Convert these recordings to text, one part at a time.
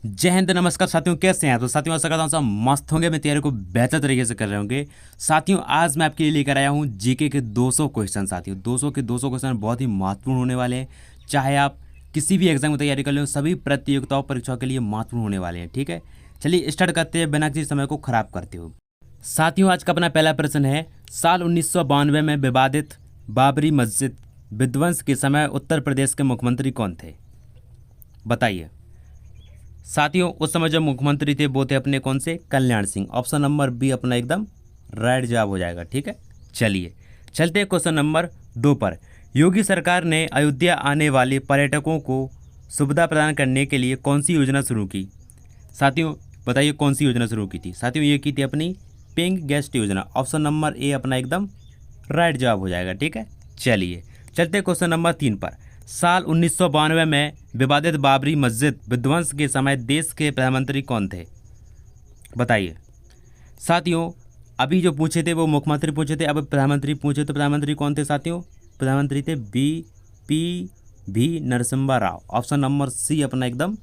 जय हिंद, नमस्कार साथियों, कैसे हैं? तो साथियों आशा करता हूँ सब मस्त होंगे, मैं तैयारी को बेहतर तरीके से कर रहे होंगे। साथियों आज मैं आपके लिए लेकर आया हूँ जीके के 200 क्वेश्चन। साथियों 200 के 200 क्वेश्चन बहुत ही महत्वपूर्ण होने वाले हैं। चाहे आप किसी भी एग्जाम की तैयारी कर लें, सभी प्रतियोगिताओं परीक्षाओं के लिए महत्वपूर्ण होने वाले हैं। ठीक है, चलिए स्टार्ट करते हैं बिना किसी समय को खराब करते हुए। साथियों आज का अपना पहला प्रश्न है, साल 1992 में विवादित बाबरी मस्जिद विध्वंस के समय उत्तर प्रदेश के मुख्यमंत्री कौन थे? बताइए। साथियों उस समय जो मुख्यमंत्री थे वो थे अपने कौन से? Kalyan Singh. Option number B अपना एकदम राइट जवाब हो जाएगा। ठीक है, चलिए चलते हैं क्वेश्चन नंबर 2 पर। योगी सरकार ने अयोध्या आने वाले पर्यटकों को सुविधा प्रदान करने के लिए कौन सी योजना शुरू की? साथियों बताइए कौन सी योजना शुरू की थी? साथियों ये की थी अपनी पिंक गेस्ट योजना। ऑप्शन नंबर ए अपना एकदम राइट जवाब हो जाएगा। ठीक है, चलिए चलते हैं क्वेश्चन नंबर 3 पर। साल 1992 में विवादित बाबरी मस्जिद विध्वंस के समय देश के प्रधानमंत्री कौन थे? बताइए। साथियों अभी जो पूछे थे वो मुख्यमंत्री पूछे थे, अब प्रधानमंत्री पूछे तो प्रधानमंत्री कौन थे? साथियों प्रधानमंत्री थे B Narasimha Rao. Option number C अपना एकदम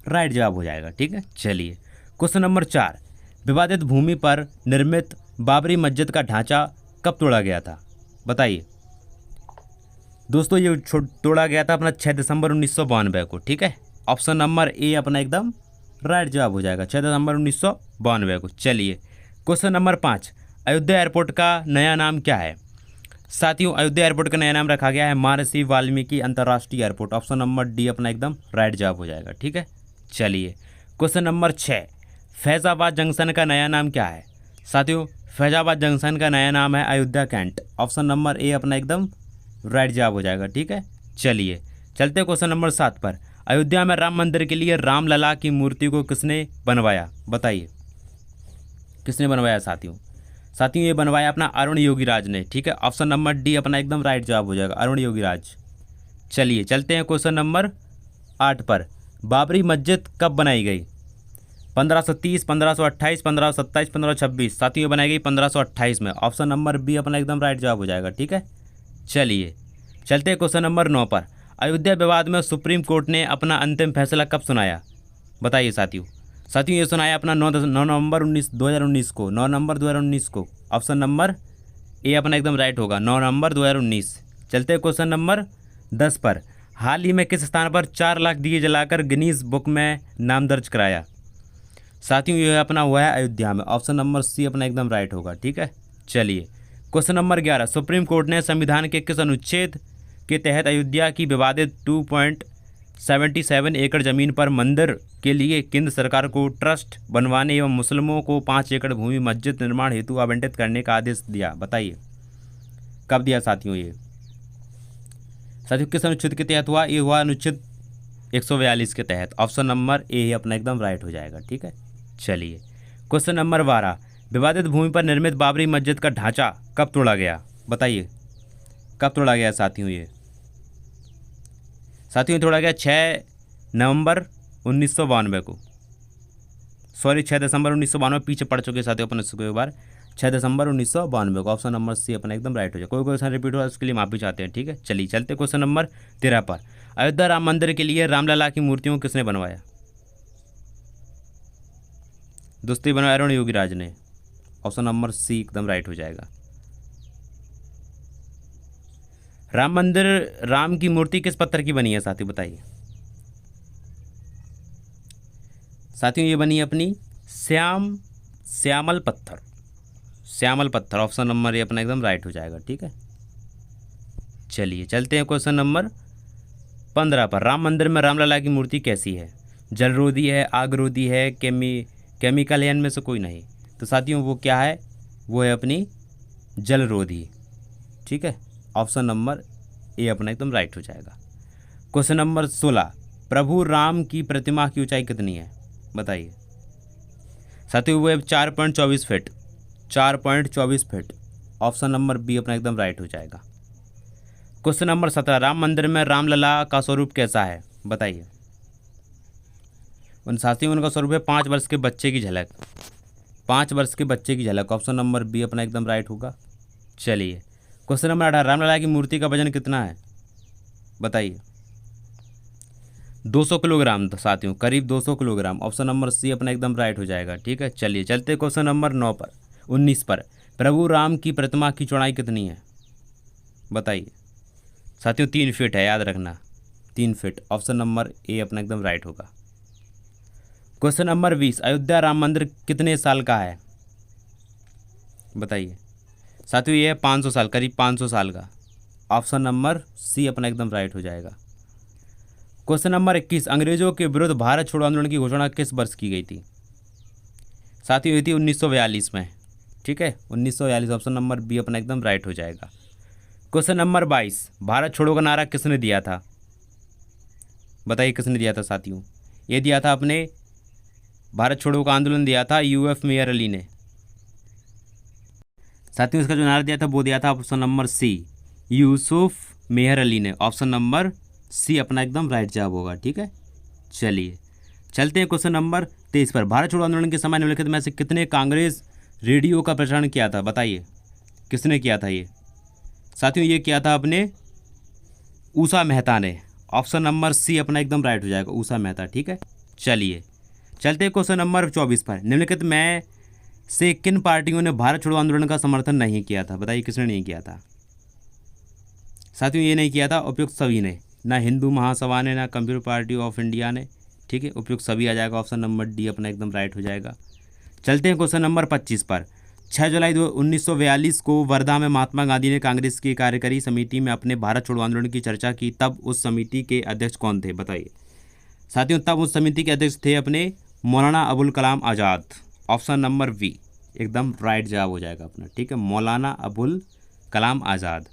राइट जवाब हो जाएगा। ठीक है, चलिए क्वेश्चन नंबर 4। विवादित भूमि पर निर्मित बाबरी मस्जिद का ढांचा कब तोड़ा गया था? बताइए। दोस्तों ये तोड़ा गया था अपना 6 दिसंबर 1992 को। ठीक है, ऑप्शन नंबर ए अपना एकदम राइट जवाब हो जाएगा, 6 दिसंबर 1992 को। चलिए क्वेश्चन नंबर 5। अयोध्या एयरपोर्ट का नया नाम क्या है? साथियों अयोध्या एयरपोर्ट का नया नाम रखा गया है महर्षि वाल्मीकि अंतर्राष्ट्रीय एयरपोर्ट। ऑप्शन नंबर डी अपना एकदम राइट जवाब हो जाएगा। ठीक है, चलिए क्वेश्चन नंबर 6। फैज़ाबाद जंक्शन का नया नाम क्या है? साथियों फैज़ाबाद जंक्शन का नया नाम है Ayodhya cantt. Option number A अपना एकदम राइट जवाब हो जाएगा। ठीक है, चलिए चलते हैं क्वेश्चन नंबर 7 पर। अयोध्या में राम मंदिर के लिए रामलला की मूर्ति को किसने बनवाया? बताइए किसने बनवाया? साथियों ये बनवाया अपना अरुण योगीराज ने। ठीक है, ऑप्शन नंबर डी अपना एकदम राइट जवाब हो जाएगा, अरुण योगीराज। चलिए चलते हैं क्वेश्चन नंबर 8 पर। बाबरी मस्जिद कब बनाई गई? 1530, 1528, 1527, 1526। साथियों ये बनाई गई 1528 में। ऑप्शन नंबर बी अपना एकदम राइट जवाब हो जाएगा। ठीक है, चलिए चलते हैं क्वेश्चन नंबर 9 पर। अयोध्या विवाद में सुप्रीम कोर्ट ने अपना अंतिम फैसला कब सुनाया? बताइए साथियों ये सुनाया अपना 9 नवंबर 2019 को। 9 नवंबर 2019 को। ऑप्शन नंबर ए अपना एकदम राइट होगा, 9 नवंबर 2019। चलते हैं क्वेश्चन नंबर 10 पर। हाल ही में किस स्थान पर 4 लाख दिए जलाकर गिनीज बुक में नाम दर्ज कराया? साथियों ये अपना हुआ है अयोध्या में। ऑप्शन नंबर सी अपना एकदम राइट होगा। ठीक है, चलिए क्वेश्चन नंबर 11। सुप्रीम कोर्ट ने संविधान के किस अनुच्छेद के तहत अयोध्या की विवादित 2.77 एकड़ जमीन पर मंदिर के लिए केंद्र सरकार को ट्रस्ट बनवाने एवं मुस्लिमों को 5 एकड़ भूमि मस्जिद निर्माण हेतु आवंटित करने का आदेश दिया? बताइए कब दिया साथियों? ये साथियों किस अनुच्छेद के तहत हुआ? ये हुआ अनुच्छेद 142 के तहत। ऑप्शन नंबर ए अपना एकदम राइट हो जाएगा। ठीक है, चलिए क्वेश्चन नंबर 12। विवादित भूमि पर निर्मित बाबरी मस्जिद का ढांचा कब तोड़ा गया? बताइए कब तोड़ा गया साथियों? ये साथियों तोड़ा गया 6 नवंबर 1992 को। सॉरी 6 दिसंबर 1992, पीछे पड़ चुके साथियों अपन इसको एक बार। 6 दिसंबर 1992 को। ऑप्शन नंबर सी अपना एकदम राइट हो जाए। कोई क्वेश्चन रिपीट हुआ उसके लिए माफी चाहते हैं। ठीक है, चलिए चलते क्वेश्चन नंबर 13 पर। अयोध्या राम मंदिर के लिए रामलला की मूर्तियों को किसने बनवाया? दोस्तों बनवाया अरुण योगीराज ने। ऑप्शन नंबर सी एकदम राइट हो जाएगा। राम मंदिर, राम की मूर्ति किस पत्थर की बनी है साथियों? बताइए। साथियों ये बनी है अपनी श्यामल पत्थर। ऑप्शन नंबर ये अपना एकदम राइट हो जाएगा। ठीक है, चलिए चलते हैं क्वेश्चन नंबर 15 पर। राम मंदिर में रामलला की मूर्ति कैसी है? जलरोधी है, आगरोधी है, केमिकल है, इनमें से कोई नहीं। तो साथियों वो क्या है? वो है अपनी जलरोधी। ठीक है, ऑप्शन नंबर ए अपना एकदम राइट हो जाएगा। Question number 16। प्रभु राम की प्रतिमा की ऊंचाई कितनी है? बताइए साथियों वो है 4.24 feet. 4.24 feet. Option number B अपना एकदम राइट हो जाएगा। Question number 17। राम मंदिर में रामलला का स्वरूप कैसा है? बताइए। उन साथियों उनका स्वरूप है 5 वर्ष के बच्चे की झलक। 5 वर्ष के बच्चे की झलक। ऑप्शन नंबर बी अपना एकदम राइट होगा। चलिए क्वेश्चन नंबर 18। रामलला की मूर्ति का वजन कितना है? बताइए। 200 किलोग्राम तो साथियों, करीब 200 किलोग्राम। ऑप्शन नंबर सी अपना एकदम राइट हो जाएगा। ठीक है, चलिए चलते क्वेश्चन नंबर 9 पर, 19 पर। प्रभु राम की प्रतिमा की चौड़ाई कितनी है? बताइए साथियों। 3 फीट है, याद रखना, 3 फीट। ऑप्शन नंबर ए अपना एकदम राइट होगा। क्वेश्चन नंबर 20, अयोध्या राम मंदिर कितने साल का है? बताइए साथियों। ये है 500 साल, करीब 500 साल का। ऑप्शन नंबर सी अपना एकदम राइट हो जाएगा। क्वेश्चन नंबर 21, अंग्रेजों के विरुद्ध भारत छोड़ो आंदोलन की घोषणा किस वर्ष की गई थी? साथियों, हुई थी 1942 में। ठीक है, 1942। ऑप्शन नंबर बी अपना एकदम राइट हो जाएगा। क्वेश्चन नंबर 22, भारत छोड़ो का नारा किसने दिया था? बताइए किसने दिया था साथियों। ये दिया था अपने, भारत छोड़ो का आंदोलन दिया था यूएफ मेयर अली ने। साथियों, इसका जो नारा दिया था वो दिया था ऑप्शन नंबर सी, यूसुफ मेहर अली ने। ऑप्शन नंबर सी अपना एकदम राइट जवाब होगा। ठीक है, चलिए चलते हैं क्वेश्चन नंबर 23 पर। भारत छोड़ो आंदोलन के समय निम्नलिखित में से कितने कांग्रेस रेडियो का प्रसारण किया था? बताइए किसने किया था ये? साथियों, ये किया था अपने ऊषा मेहता ने। ऑप्शन नंबर सी अपना एकदम राइट हो जाएगा, ऊषा मेहता। ठीक है, चलिए चलते हैं क्वेश्चन नंबर 24 पर। निम्नलिखित में से किन पार्टियों ने भारत छोड़ो आंदोलन का समर्थन नहीं किया था? बताइए किसने नहीं किया था? साथियों, ये नहीं किया था उपयुक्त सभी ने, ना हिंदू महासभा ने, ना कम्युनिस्ट पार्टी ऑफ इंडिया ने। ठीक है, उपयुक्त सभी आ जाएगा। ऑप्शन नंबर डी अपना एकदम राइट हो जाएगा। चलते हैं क्वेश्चन नंबर 25 पर। 6 जुलाई 1942 को वर्धा में महात्मा गांधी ने कांग्रेस की कार्यकारी समिति में अपने भारत छोड़ो आंदोलन की चर्चा की। तब उस समिति के अध्यक्ष कौन थे? बताइए साथियों। तब उस समिति के अध्यक्ष थे अपने Maulana Abul Kalam Azad. Option number B एकदम राइट जवाब हो जाएगा अपना। ठीक है, मौलाना अबुल कलाम आज़ाद।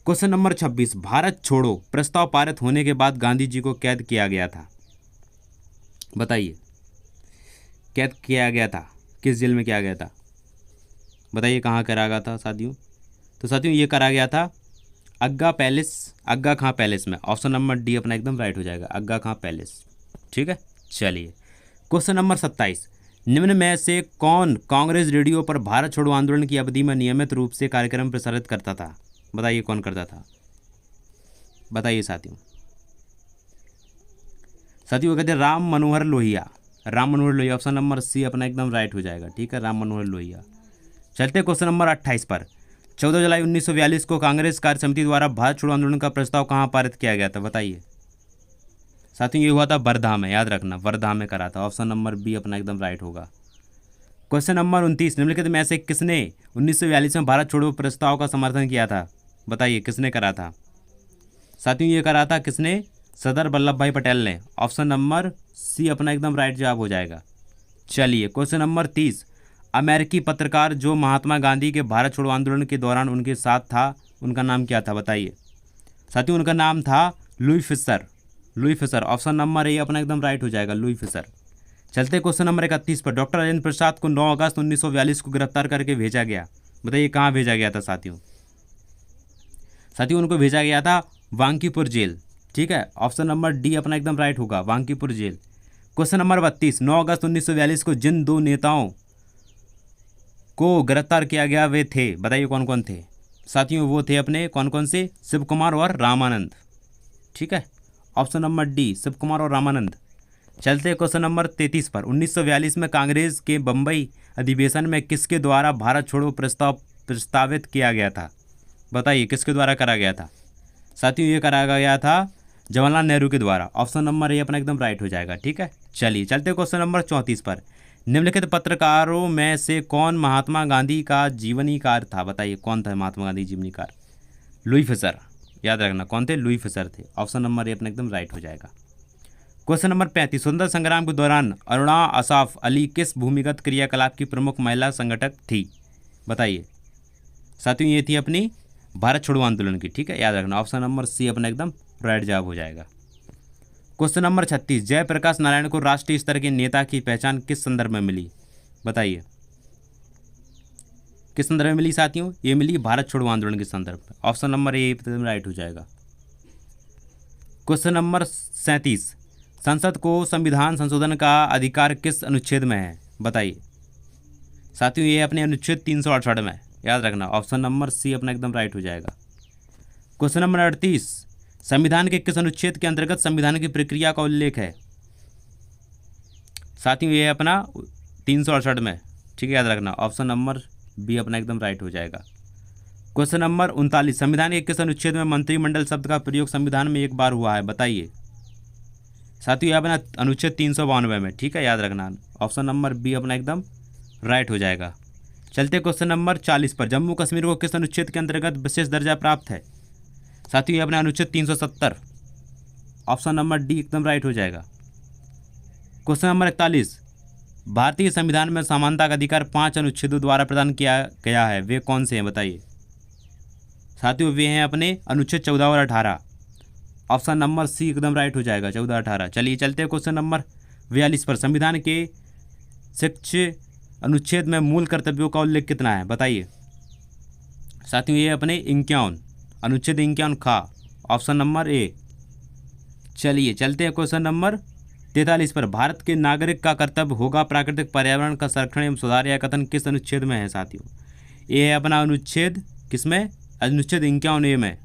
क्वेश्चन नंबर 26, भारत छोड़ो प्रस्ताव पारित होने के बाद गांधी जी को कैद किया गया था। बताइए कैद किया गया था, किस जेल में किया गया था? बताइए कहाँ करा गया था साथियों? तो साथियों, ये करा गया था आगा पैलेस, आगा खां पैलेस में। ऑप्शन नंबर डी अपना एकदम राइट हो जाएगा, आगा खां पैलेस। ठीक है, चलिए क्वेश्चन नंबर 27, निम्न में से कौन कांग्रेस रेडियो पर भारत छोड़ो आंदोलन की अवधि में नियमित रूप से कार्यक्रम प्रसारित करता था? बताइए कौन करता था? बताइए साथियों। साथियों कहते हैं Ram Manohar Lohia, Ram Manohar Lohia. Option number C अपना एकदम राइट हो जाएगा। ठीक है, राम मनोहर लोहिया। चलते क्वेश्चन नंबर 28 पर। 14 जुलाई 1942 को कांग्रेस कार्य समिति द्वारा भारत छोड़ो आंदोलन का प्रस्ताव कहाँ पारित किया गया था? बताइए साथियों। ये हुआ था वर्धा में, याद रखना, वर्धा में करा था। ऑप्शन नंबर बी अपना एकदम राइट होगा। क्वेश्चन नंबर 29, निम्नलिखित में से किसने 1942 में भारत छोड़ो प्रस्ताव का समर्थन किया था? बताइए किसने करा था? साथियों, ये करा था किसने? सरदार वल्लभ भाई पटेल ने। ऑप्शन नंबर सी अपना एकदम राइट जवाब हो जाएगा। चलिए क्वेश्चन नंबर 30, अमेरिकी पत्रकार जो महात्मा गांधी के भारत छोड़ो आंदोलन के दौरान उनके साथ था, उनका नाम क्या था? बताइए साथियों। उनका नाम था Louis Fischer, Louis Fischer. Option number A अपना एकदम राइट हो जाएगा, लुई फिशर। चलते क्वेश्चन नंबर 31 पर। डॉक्टर राजेंद्र प्रसाद को 9 अगस्त 1942 को गिरफ्तार करके भेजा गया। बताइए कहाँ भेजा गया था साथियों? साथियों, उनको भेजा गया था वांकीपुर जेल। ठीक है, ऑप्शन नंबर डी अपना एकदम राइट होगा, वांकीपुर जेल। क्वेश्चन नंबर 32, 9 अगस्त 1942 को जिन 2 नेताओं को गिरफ्तार किया गया वे थे। बताइए कौन कौन थे? साथियों, वो थे अपने कौन कौन से? शिव कुमार और रामानंद। ठीक है, option number D Shiv Kumar और रामानंद। चलते क्वेश्चन नंबर 33 पर। 1942 में कांग्रेस के बम्बई अधिवेशन में किसके द्वारा भारत छोड़ो प्रस्ताव प्रस्तावित किया गया था? बताइए किसके द्वारा करा गया था? साथियों, ये करा गया था जवाहरलाल नेहरू के द्वारा। ऑप्शन नंबर ए अपना एकदम राइट हो जाएगा। ठीक है, चलिए चलते क्वेश्चन नंबर 34 पर। निम्नलिखित पत्रकारों में से कौन महात्मा गांधी का जीवनीकार था? बताइए कौन था महात्मा गांधी जीवनीकार? लुई फिशर, याद रखना कौन थे? लुई फिशर थे। ऑप्शन नंबर ए अपना एकदम राइट हो जाएगा। क्वेश्चन नंबर 35, स्वतंत्रता संग्राम के दौरान अरुणा असाफ अली किस भूमिगत क्रियाकलाप की प्रमुख महिला संगठक थी? बताइए साथियों। ये थी अपनी भारत छोड़ो आंदोलन की। ठीक है, याद रखना, ऑप्शन नंबर सी अपना एकदम राइट जवाब हो जाएगा। क्वेश्चन नंबर 36, जयप्रकाश नारायण को राष्ट्रीय स्तर के नेता की पहचान किस संदर्भ में मिली? बताइए किस संदर्भ में मिली साथियों? ये मिली भारत छोड़ो आंदोलन के संदर्भ में। ऑप्शन नंबर ए राइट हो जाएगा। क्वेश्चन नंबर 37, संसद को संविधान संशोधन का अधिकार किस अनुच्छेद में है? बताइए साथियों। ये अपने अनुच्छेद 368 में, याद रखना, ऑप्शन नंबर सी अपना एकदम राइट हो जाएगा। क्वेश्चन नंबर 38, संविधान के किस अनुच्छेद के अंतर्गत संविधान की प्रक्रिया का उल्लेख है? साथियों ये है अपना 368 में, ठीक है, याद रखना। ऑप्शन नंबर बी अपना एकदम राइट हो जाएगा। क्वेश्चन नंबर 39, संविधान के किस अनुच्छेद में मंत्रिमंडल शब्द का प्रयोग संविधान में एक बार हुआ है? बताइए। साथियों ये अपना अनुच्छेद 392 में, ठीक है, याद रखना। ऑप्शन नंबर बी अपना एकदम राइट हो जाएगा। चलते क्वेश्चन नंबर 40 पर, जम्मू कश्मीर को किस अनुच्छेद के अंतर्गत विशेष दर्जा प्राप्त है? साथियों ये अपना अनुच्छेद 370, ऑप्शन नंबर डी एकदम राइट हो जाएगा। क्वेश्चन नंबर 41, भारतीय संविधान में समानता का अधिकार 5 अनुच्छेदों द्वारा प्रदान किया गया है, वे कौन से हैं? बताइए। साथियों वे हैं अपने अनुच्छेद 14 और 18, ऑप्शन नंबर सी एकदम राइट हो जाएगा, 14 18। चलिए चलते हैं क्वेश्चन नंबर 42 पर, संविधान के 6 अनुच्छेद में मूल कर्तव्यों का उल्लेख कितना है? बताइए। साथियों ये अपने 51, अनुच्छेद 51 खा, ऑप्शन नंबर ए। चलिए चलते हैं क्वेश्चन नंबर 43 पर, भारत के नागरिक का कर्तव्य होगा प्राकृतिक पर्यावरण का संरक्षण एवं सुधार, यह कथन किस अनुच्छेद में है? साथियों ये है अपना अनुच्छेद किसमें? अनुच्छेद 51 ए में,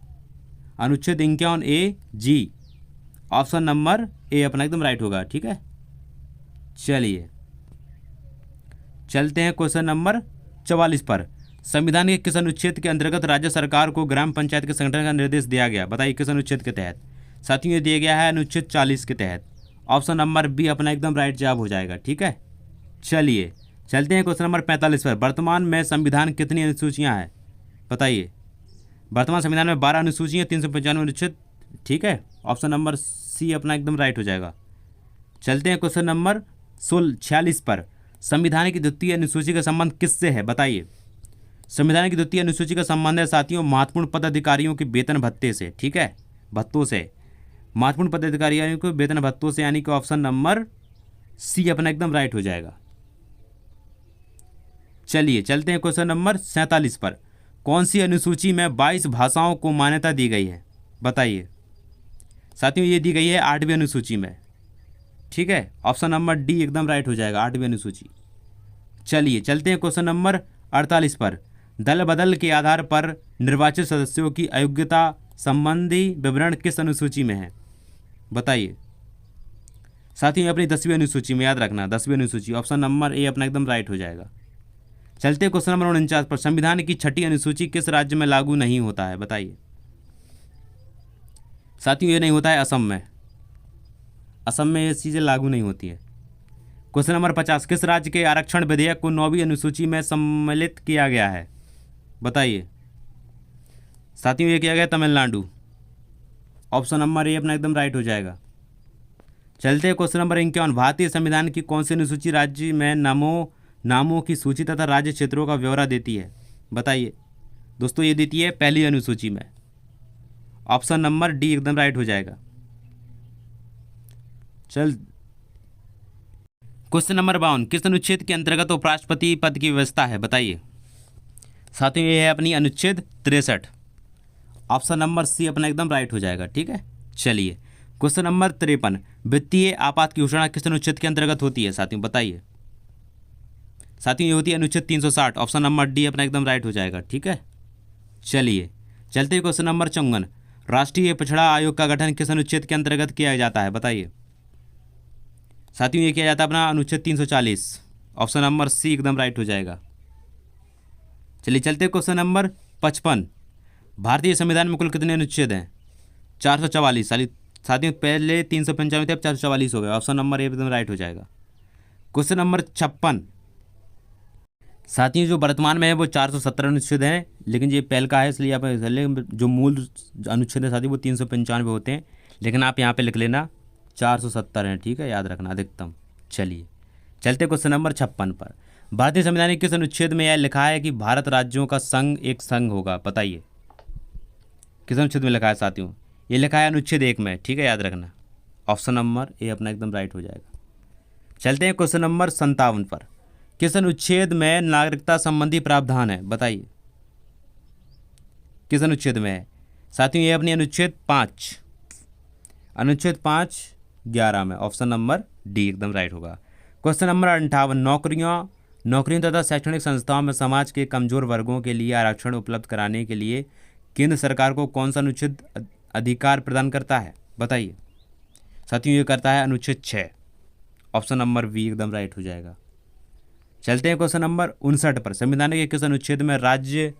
अनुच्छेद 51 ए जी, ऑप्शन नंबर ए अपना एकदम राइट होगा, ठीक है। चलिए चलते हैं क्वेश्चन नंबर 44 पर, संविधान के किस अनुच्छेद के अंतर्गत राज्य सरकार को ग्राम पंचायत के संगठन का निर्देश दिया गया? बताइए किस अनुच्छेद के तहत? साथियों ये दिया गया है अनुच्छेद 40 के तहत, ऑप्शन नंबर बी अपना एकदम राइट जवाब हो जाएगा, ठीक है। चलिए चलते हैं क्वेश्चन नंबर 45 पर, वर्तमान में संविधान कितनी अनुसूचियाँ हैं? बताइए। वर्तमान संविधान में 12 अनुसूचियाँ, 395 अनुच्छेद, ठीक है, ऑप्शन नंबर सी अपना एकदम राइट हो जाएगा। चलते हैं क्वेश्चन नंबर 46 पर, संविधान की द्वितीय अनुसूची का संबंध किससे है? बताइए। संविधान की द्वितीय अनुसूची का संबंध है साथियों महत्वपूर्ण पदाधिकारियों के वेतन भत्ते से, ठीक है, भत्तों से, महत्वपूर्ण पदाधिकारियों के वेतन भत्तों से, यानी कि ऑप्शन नंबर सी अपना एकदम राइट हो जाएगा। चलिए चलते हैं क्वेश्चन नंबर 47 पर, कौन सी अनुसूची में 22 भाषाओं को मान्यता दी गई है? बताइए। साथियों ये दी गई है 8वीं अनुसूची में, ठीक है, ऑप्शन नंबर डी एकदम राइट हो जाएगा, 8वीं अनुसूची। चलिए चलते हैं क्वेश्चन नंबर 48 पर, दल बदल के आधार पर निर्वाचित सदस्यों की अयोग्यता संबंधी विवरण किस अनुसूची में है? बताइए। साथियों अपनी 10वीं अनुसूची में, याद रखना 10वीं अनुसूची, ऑप्शन नंबर ए अपना एकदम राइट हो जाएगा। चलते क्वेश्चन नंबर 49 पर, संविधान की 6ठी अनुसूची किस राज्य में लागू नहीं होता है? बताइए। साथियों ये नहीं होता है असम में, असम में ये चीज़ें लागू नहीं होती है। क्वेश्चन नंबर 50, किस राज्य के आरक्षण विधेयक को 9वीं अनुसूची में सम्मिलित किया गया है? बताइए। साथियों ये किया गया तमिलनाडु, ऑप्शन नंबर ए अपना एकदम राइट हो जाएगा। चलते हैं क्वेश्चन नंबर 51, भारतीय संविधान की कौन सी अनुसूची राज्य में नामों की सूची तथा राज्य क्षेत्रों का ब्यौरा देती है? बताइए। दोस्तों ये देती है पहली अनुसूची में, ऑप्शन नंबर डी एकदम राइट हो जाएगा। क्वेश्चन नंबर 52, किस अनुच्छेद के अंतर्गत उपराष्ट्रपति पद की व्यवस्था है? बताइए। साथियों ये है अपनी अनुच्छेद 63, ऑप्शन नंबर सी अपना एकदम राइट हो जाएगा, ठीक है। चलिए क्वेश्चन नंबर 53, वित्तीय आपात की घोषणा किस अनुच्छेद के अंतर्गत होती है? साथियों बताइए। साथियों ये होती है अनुच्छेद 360, ऑप्शन नंबर डी अपना एकदम राइट हो जाएगा, ठीक है। चलिए चलते क्वेश्चन नंबर 54, राष्ट्रीय पिछड़ा आयोग का गठन किस अनुच्छेद के अंतर्गत किया जाता है? बताइए। साथियों ये किया जाता है अपना अनुच्छेद 340, ऑप्शन नंबर सी एकदम राइट हो जाएगा। चलिए चलते क्वेश्चन नंबर 55, भारतीय संविधान में कुल कितने अनुच्छेद हैं? 444। साथियों पहले 395 थे, अब 444 हो गए, ऑप्शन नंबर ए एकदम राइट हो जाएगा। क्वेश्चन नंबर 56, साथियों जो वर्तमान में है वो 470 अनुच्छेद हैं, लेकिन ये पहल का है इसलिए आप जो मूल अनुच्छेद है साथियों वो 395 होते हैं, लेकिन आप यहाँ पे लिख लेना 470 हैं, ठीक है, याद रखना अधिकतम। चलिए चलते क्वेश्चन नंबर 56 पर, भारतीय संविधान के किस अनुच्छेद में यह लिखा है कि भारत राज्यों का संघ एक संघ होगा? बताइए। किस अनुच्छेद में लिखा है साथियों? ये लिखा है अनुच्छेद 1 में, ठीक है, याद रखना, ऑप्शन नंबर ए अपना एकदम राइट हो जाएगा। चलते हैं क्वेश्चन नंबर 57 पर, किस अनुच्छेद में नागरिकता संबंधी प्रावधान है? बताइए। किस अनुच्छेद में है? साथियों ये अपनी अनुच्छेद 5, अनुच्छेद 5(11) में, ऑप्शन नंबर डी एकदम राइट होगा। क्वेश्चन नंबर 58, नौकरियों तथा शैक्षणिक संस्थाओं में समाज के कमजोर वर्गों के लिए आरक्षण उपलब्ध कराने के लिए केंद्र सरकार को कौन सा अनुच्छेद अधिकार प्रदान करता है? बताइए साथियों, ये करता है अनुच्छेद 6। ऑप्शन नंबर बी एकदम राइट हो जाएगा। चलते हैं क्वेश्चन नंबर 59 पर। संविधान के किस अनुच्छेद में राज्य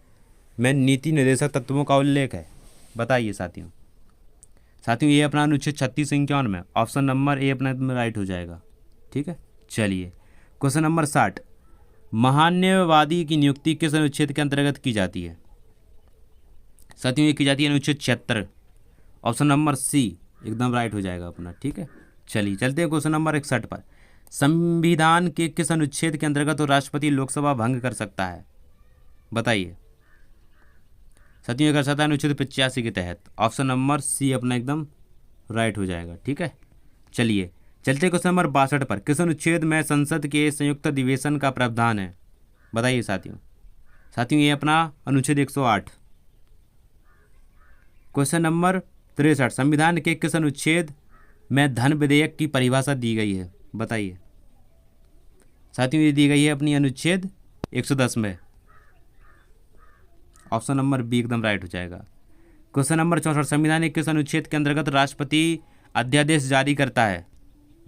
में नीति निर्देशक तत्वों का उल्लेख है? बताइए साथियों। साथियों ये अपना अनुच्छेद 36-51 में। ऑप्शन नंबर ए अपना एकदम राइट हो जाएगा। ठीक है, चलिए क्वेश्चन नंबर 60। महान्यायवादी की नियुक्ति किस अनुच्छेद के अंतर्गत की जाती है? साथियों ये की जाती है अनुच्छेद 76। ऑप्शन नंबर सी एकदम राइट हो जाएगा अपना। ठीक है, चलिए चलते हैं क्वेश्चन नंबर 61 पर। संविधान के किस अनुच्छेद के अंतर्गत तो राष्ट्रपति लोकसभा भंग कर सकता है? बताइए साथियों, ये कर सकता है अनुच्छेद 85 के तहत। ऑप्शन नंबर सी अपना एकदम राइट हो जाएगा। ठीक है, चलिए चलते क्वेश्चन नंबर 62 पर। किस अनुच्छेद में संसद के संयुक्त अधिवेशन का प्रावधान है? बताइए साथियों। साथियों ये अपना अनुच्छेद 108। Question number 63। संविधान के किस अनुच्छेद में धन विधेयक की परिभाषा दी गई है? बताइए साथियों, ये दी गई है अपनी अनुच्छेद 110 में। ऑप्शन नंबर बी एकदम राइट हो जाएगा। Question number 64। संविधान के किस अनुच्छेद के अंतर्गत राष्ट्रपति अध्यादेश जारी करता है?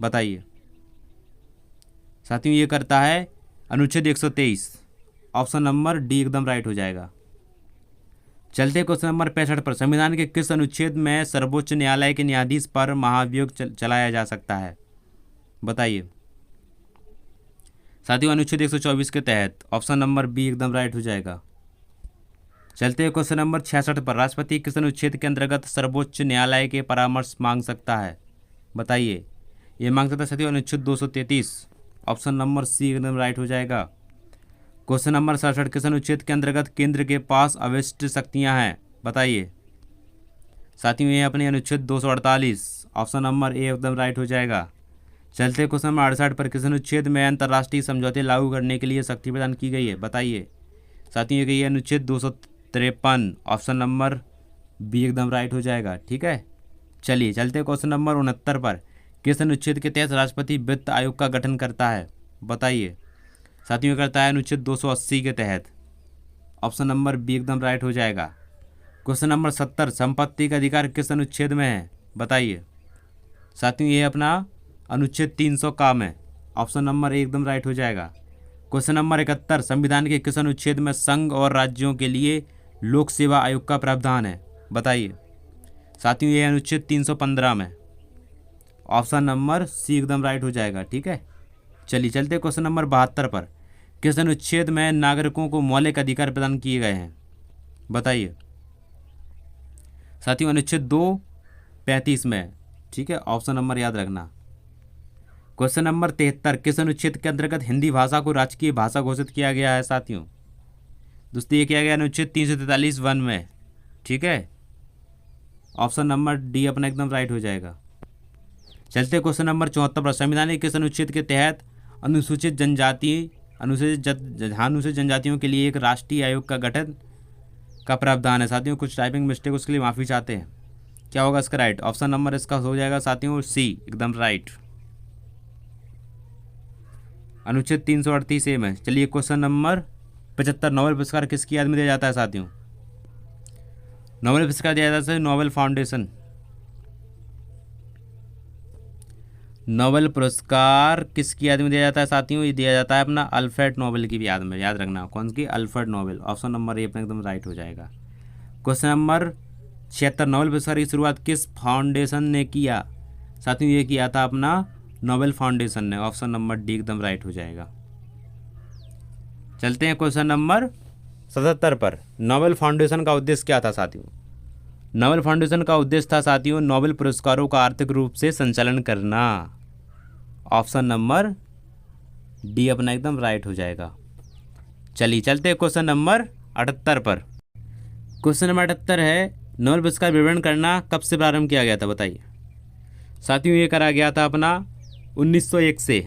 बताइए साथियों, ये करता है अनुच्छेद 123। ऑप्शन नंबर डी एकदम राइट हो जाएगा। चलते क्वेश्चन नंबर 65 पर। संविधान के किस अनुच्छेद में सर्वोच्च न्यायालय के न्यायाधीश पर महाभियोग चलाया जा सकता है? बताइए साथियों, अनुच्छेद 124 के तहत। ऑप्शन नंबर बी एकदम राइट हो जाएगा। चलते हैं क्वेश्चन नंबर 66 पर। राष्ट्रपति किस अनुच्छेद के अंतर्गत सर्वोच्च न्यायालय के परामर्श मांग सकता है? बताइए, ये मांग सकता है साथियों अनुच्छेद 233। ऑप्शन नंबर सी एकदम राइट हो जाएगा। Question number 67। किस अनुच्छेद के अंतर्गत केंद्र के पास अविष्ट शक्तियां हैं? बताइए साथियों, ये अपने अनुच्छेद 248। ऑप्शन नंबर ए एकदम राइट हो जाएगा। चलते क्वेश्चन नंबर 68 पर। किस अनुच्छेद में अंतर्राष्ट्रीय समझौते लागू करने के लिए शक्ति प्रदान की गई है? बताइए साथियों, ये गई है अनुच्छेद 253। ऑप्शन नंबर बी एकदम राइट हो जाएगा। ठीक है, चलिए चलते क्वेश्चन नंबर 69 पर। किस अनुच्छेद के तहत राष्ट्रपति वित्त आयोग का गठन करता है? बताइए साथियों, ये करता है अनुच्छेद 280 के तहत। ऑप्शन नंबर बी एकदम राइट हो जाएगा। Question number 70। संपत्ति का अधिकार किस अनुच्छेद में है? बताइए साथियों, ये अपना अनुच्छेद 300 का में। ऑप्शन नंबर ए एकदम राइट हो जाएगा। Question number 71। संविधान के किस अनुच्छेद में संघ और राज्यों के लिए लोक सेवा आयोग का प्रावधान है? बताइए साथियों, ये अनुच्छेद 315 में। ऑप्शन नंबर सी एकदम राइट हो जाएगा। ठीक है, चलिए चलते क्वेश्चन नंबर 72 पर। किस अनुच्छेद में नागरिकों को मौलिक अधिकार प्रदान किए गए हैं? बताइए साथियों, अनुच्छेद 235 में। ठीक है, ऑप्शन नंबर याद रखना। Question number 73। किस अनुच्छेद के अंतर्गत हिंदी भाषा को राजकीय भाषा घोषित किया गया है? साथियों दोस्तों, ये किया गया अनुच्छेद 343(1) में। ठीक है, ऑप्शन नंबर डी अपना एकदम राइट हो जाएगा। चलते क्वेश्चन नंबर 74 पर। संविधान के किस अनुच्छेद के तहत अनुसूचित जनजातियों के लिए एक राष्ट्रीय आयोग का गठन का प्रावधान है? साथियों कुछ टाइपिंग मिस्टेक, उसके लिए माफ़ी चाहते हैं। क्या होगा इसका राइट? ऑप्शन नंबर इसका हो जाएगा साथियों सी एकदम राइट। अनुच्छेद 338 ए में। चलिए क्वेश्चन नंबर 75। नोबेल पुरस्कार किसकी याद में दिया जाता है? साथियों नोबेल पुरस्कार दिया जाता है नोबेल फाउंडेशन। नोबेल पुरस्कार किसकी याद में दिया जाता है? साथियों ये दिया जाता है अपना अल्फ्रेड नोबेल की भी याद में। याद रखना कौन सी? Alfred Nobel. Option number A अपना एकदम राइट हो जाएगा। Question number 76। नोबेल पुरस्कार की शुरुआत किस फाउंडेशन ने किया? साथियों ये किया था अपना नोबेल फाउंडेशन ने। ऑप्शन नंबर डी एकदम राइट हो जाएगा। चलते हैं क्वेश्चन नंबर 77 पर। नोबेल फाउंडेशन का उद्देश्य क्या था? साथियों नोबेल फाउंडेशन का उद्देश्य था साथियों नोबेल पुरस्कारों का आर्थिक रूप से संचालन करना। ऑप्शन नंबर डी अपना एकदम राइट हो जाएगा। चलिए चलते हैं क्वेश्चन नंबर 78 पर। क्वेश्चन नंबर 78 है नोबेल पुरस्कार वितरण करना कब से प्रारंभ किया गया था? बताइए साथियों ये करा गया था अपना 1901 से।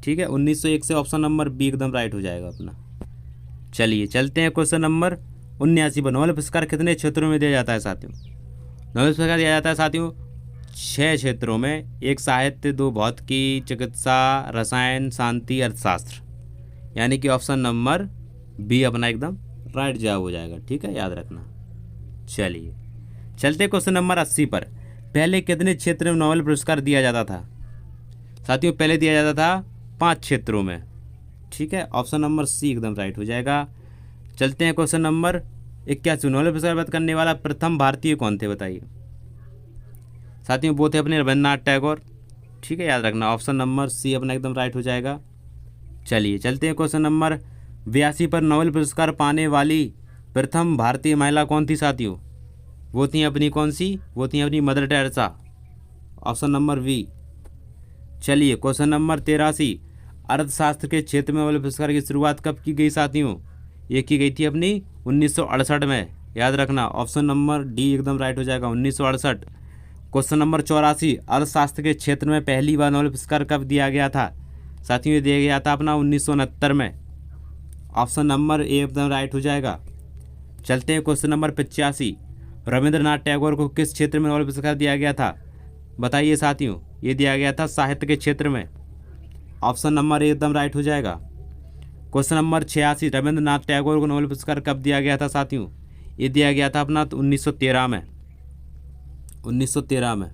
ठीक है, 1901 से। ऑप्शन नंबर बी एकदम राइट हो जाएगा अपना। चलिए चलते हैं क्वेश्चन नंबर 79 पर। नोबेल पुरस्कार कितने क्षेत्रों में दिया जाता है? साथियों नोबेल पुरस्कार दिया जाता है साथियों 6 क्षेत्रों में। एक साहित्य, 2 भौतिकी, चिकित्सा, रसायन, शांति, अर्थशास्त्र। यानी कि ऑप्शन नंबर बी अपना एकदम राइट जवाब हो जाएगा। ठीक है, याद रखना। चलिए चलते क्वेश्चन नंबर 80 पर। पहले कितने क्षेत्र में नोबेल पुरस्कार दिया जाता था? साथियों पहले दिया जाता था 5 क्षेत्रों में। ठीक है, ऑप्शन नंबर सी एकदम राइट हो जाएगा। चलते हैं क्वेश्चन नंबर 81। नोबेल पुरस्कार प्राप्त करने वाला प्रथम भारतीय कौन थे बताइए? साथियों वो थे अपने रविन्द्रनाथ टैगोर। ठीक है, याद रखना ऑप्शन नंबर सी अपना एकदम राइट हो जाएगा। चलिए चलते हैं क्वेश्चन नंबर 82 पर। नोबेल पुरस्कार पाने वाली प्रथम भारतीय महिला कौन थी साथियों? वो थी अपनी कौन सी? वो थी अपनी Mother Teresa. Option number V. चलिए क्वेश्चन नंबर 83। अर्थशास्त्र के क्षेत्र में नोबेल पुरस्कार की शुरुआत कब की गई साथियों? ये की गई थी अपनी 1968 में। याद रखना ऑप्शन नंबर डी एकदम राइट हो जाएगा, 1968। Question number 84। अर्थशास्त्र के क्षेत्र में पहली बार नोबेल पुरस्कार कब दिया गया था साथियों? ये दिया गया था अपना 1969 में। ऑप्शन नंबर ए एकदम राइट हो जाएगा। चलते हैं क्वेश्चन नंबर 85। रविंद्रनाथ टैगोर को किस क्षेत्र में नोबेल पुरस्कार दिया गया था बताइए साथियों? ये दिया गया था साहित्य के क्षेत्र में। ऑप्शन नंबर ए एकदम राइट हो जाएगा। Question number 86। रविंद्रनाथ टैगोर को नोबेल पुरस्कार कब दिया गया था साथियों? ये दिया गया था अपना 1913 में। 1913 में।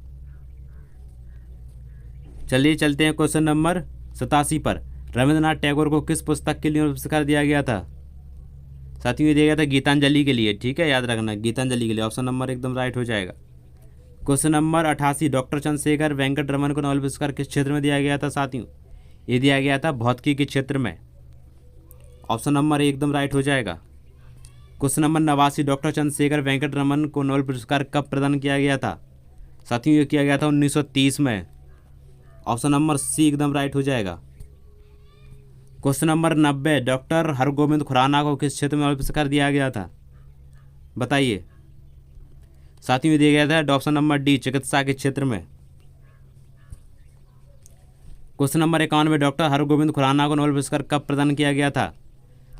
चलिए चलते हैं क्वेश्चन नंबर 87 पर। रविंद्रनाथ टैगोर को किस पुस्तक के लिए नोबेल पुरस्कार दिया गया था साथियों? ये दिया गया था गीतांजलि के लिए। ठीक है, याद रखना गीतांजलि के लिए। ऑप्शन नंबर एकदम राइट हो जाएगा। Question number 88। Doctor Chandrashekhar Venkat Raman को नोबेल पुरस्कार किस क्षेत्र में दिया गया था साथियों? ये दिया गया था भौतिकी के क्षेत्र में। ऑप्शन नंबर ए एकदम राइट हो जाएगा। Question number 89। Doctor Chandrashekhar Venkat Raman को नोबेल पुरस्कार कब प्रदान किया गया था साथियों? ये किया गया था 1930 में। ऑप्शन नंबर सी एकदम राइट हो जाएगा। Question number 90। Doctor Hargovind Khurana को किस क्षेत्र में नोबेल पुरस्कार दिया गया था बताइए साथियों? ये दिया गया था ऑप्शन नंबर डी चिकित्सा के क्षेत्र में। Question number 91। Doctor Hargovind Khurana को नोबेल पुरस्कार कब प्रदान किया गया था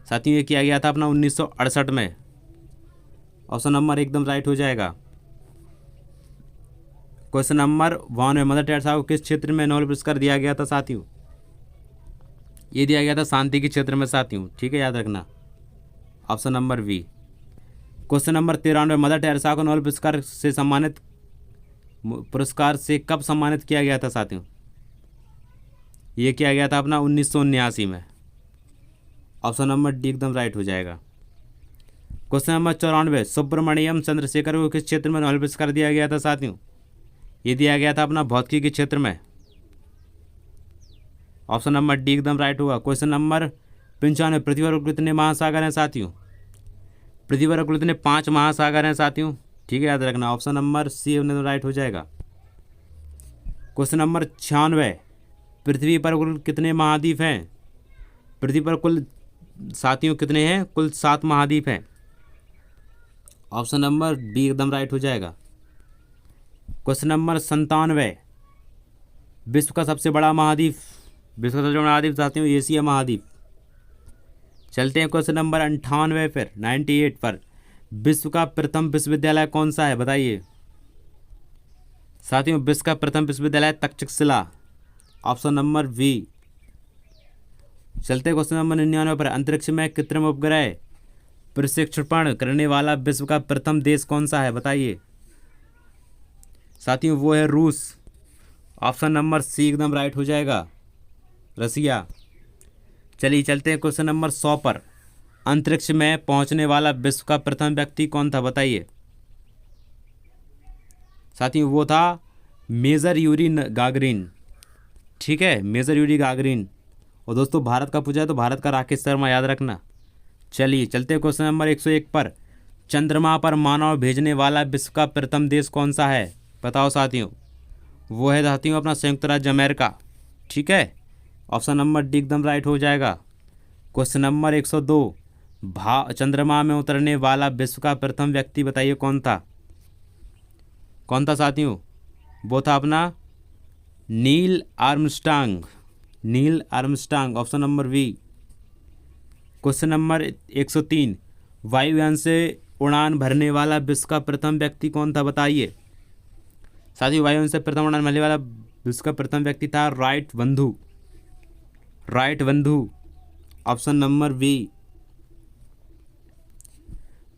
साथियों? ये किया गया था अपना 1968 में। ऑप्शन नंबर एकदम राइट हो जाएगा। Question number 92। मदर टेरेसा को किस क्षेत्र में नोबेल पुरस्कार दिया गया था साथियों? ये दिया गया था शांति के क्षेत्र में साथियों। ठीक है, याद रखना option number B. Question number 93। Mother Teresa को नोबेल पुरस्कार से कब सम्मानित किया गया था साथियों? ये किया गया था अपना 1979 में। ऑप्शन नंबर डी एकदम राइट हो जाएगा। Question number 94। सुब्रमण्यम चंद्रशेखर को किस क्षेत्र में नोबेल पुरस्कार दिया गया था साथियों? ये दिया गया था अपना भौतिकी के क्षेत्र में। ऑप्शन नंबर डी एकदम राइट होगा। Question number 95। पृथ्वी पर कुल कितने महासागर हैं साथियों? पृथ्वी पर कुल कितने 5 महासागर हैं साथियों। ठीक है, याद रखना ऑप्शन नंबर सी एकदम राइट हो जाएगा। Question number 96। पृथ्वी पर कुल कितने महाद्वीप हैं? पृथ्वी पर कुल साथियों कितने हैं? कुल 7 महाद्वीप हैं। ऑप्शन नंबर बी एकदम राइट हो जाएगा। Question number 97। विश्व का सबसे बड़ा महाद्वीप साथियों एशिया महाद्वीप। चलते हैं क्वेश्चन नंबर 98 पर 98 पर। विश्व का प्रथम विश्वविद्यालय कौन सा है बताइए साथियों? विश्व का प्रथम विश्वविद्यालय तक्षशिला। Option number B. चलते क्वेश्चन नंबर 99 पर। अंतरिक्ष में कृत्रिम उपग्रह प्रक्षेपण करने वाला विश्व का प्रथम देश कौन सा है बताइए साथियों? वो है रूस। ऑप्शन नंबर सी एकदम राइट हो जाएगा, रसिया। चलिए चलते हैं क्वेश्चन नंबर 100 पर। अंतरिक्ष में पहुंचने वाला विश्व का प्रथम व्यक्ति कौन था बताइए साथियों? वो था मेजर यूरी गागरिन। ठीक है, मेजर यूरी गागरिन। और दोस्तों भारत का पूछा है तो भारत का राकेश शर्मा, याद रखना। चलिए चलते हैं क्वेश्चन नंबर 101 पर। चंद्रमा पर मानव भेजने वाला विश्व का प्रथम देश कौन सा है बताओ साथियों? वो है साथियों अपना संयुक्त राज्य अमेरिका। ठीक है, ऑप्शन नंबर डी एकदम राइट हो जाएगा। Question number 102। चंद्रमा में उतरने वाला विश्व का प्रथम व्यक्ति बताइए कौन था साथियों? वो था अपना Neil Armstrong. Option number B. Question number 103। वायुयान से उड़ान भरने वाला विश्व का प्रथम व्यक्ति कौन था बताइए साथियों? वायुयान से प्रथम उड़ान भरने वाला विश्व का प्रथम व्यक्ति था राइट बंधु। Option number B.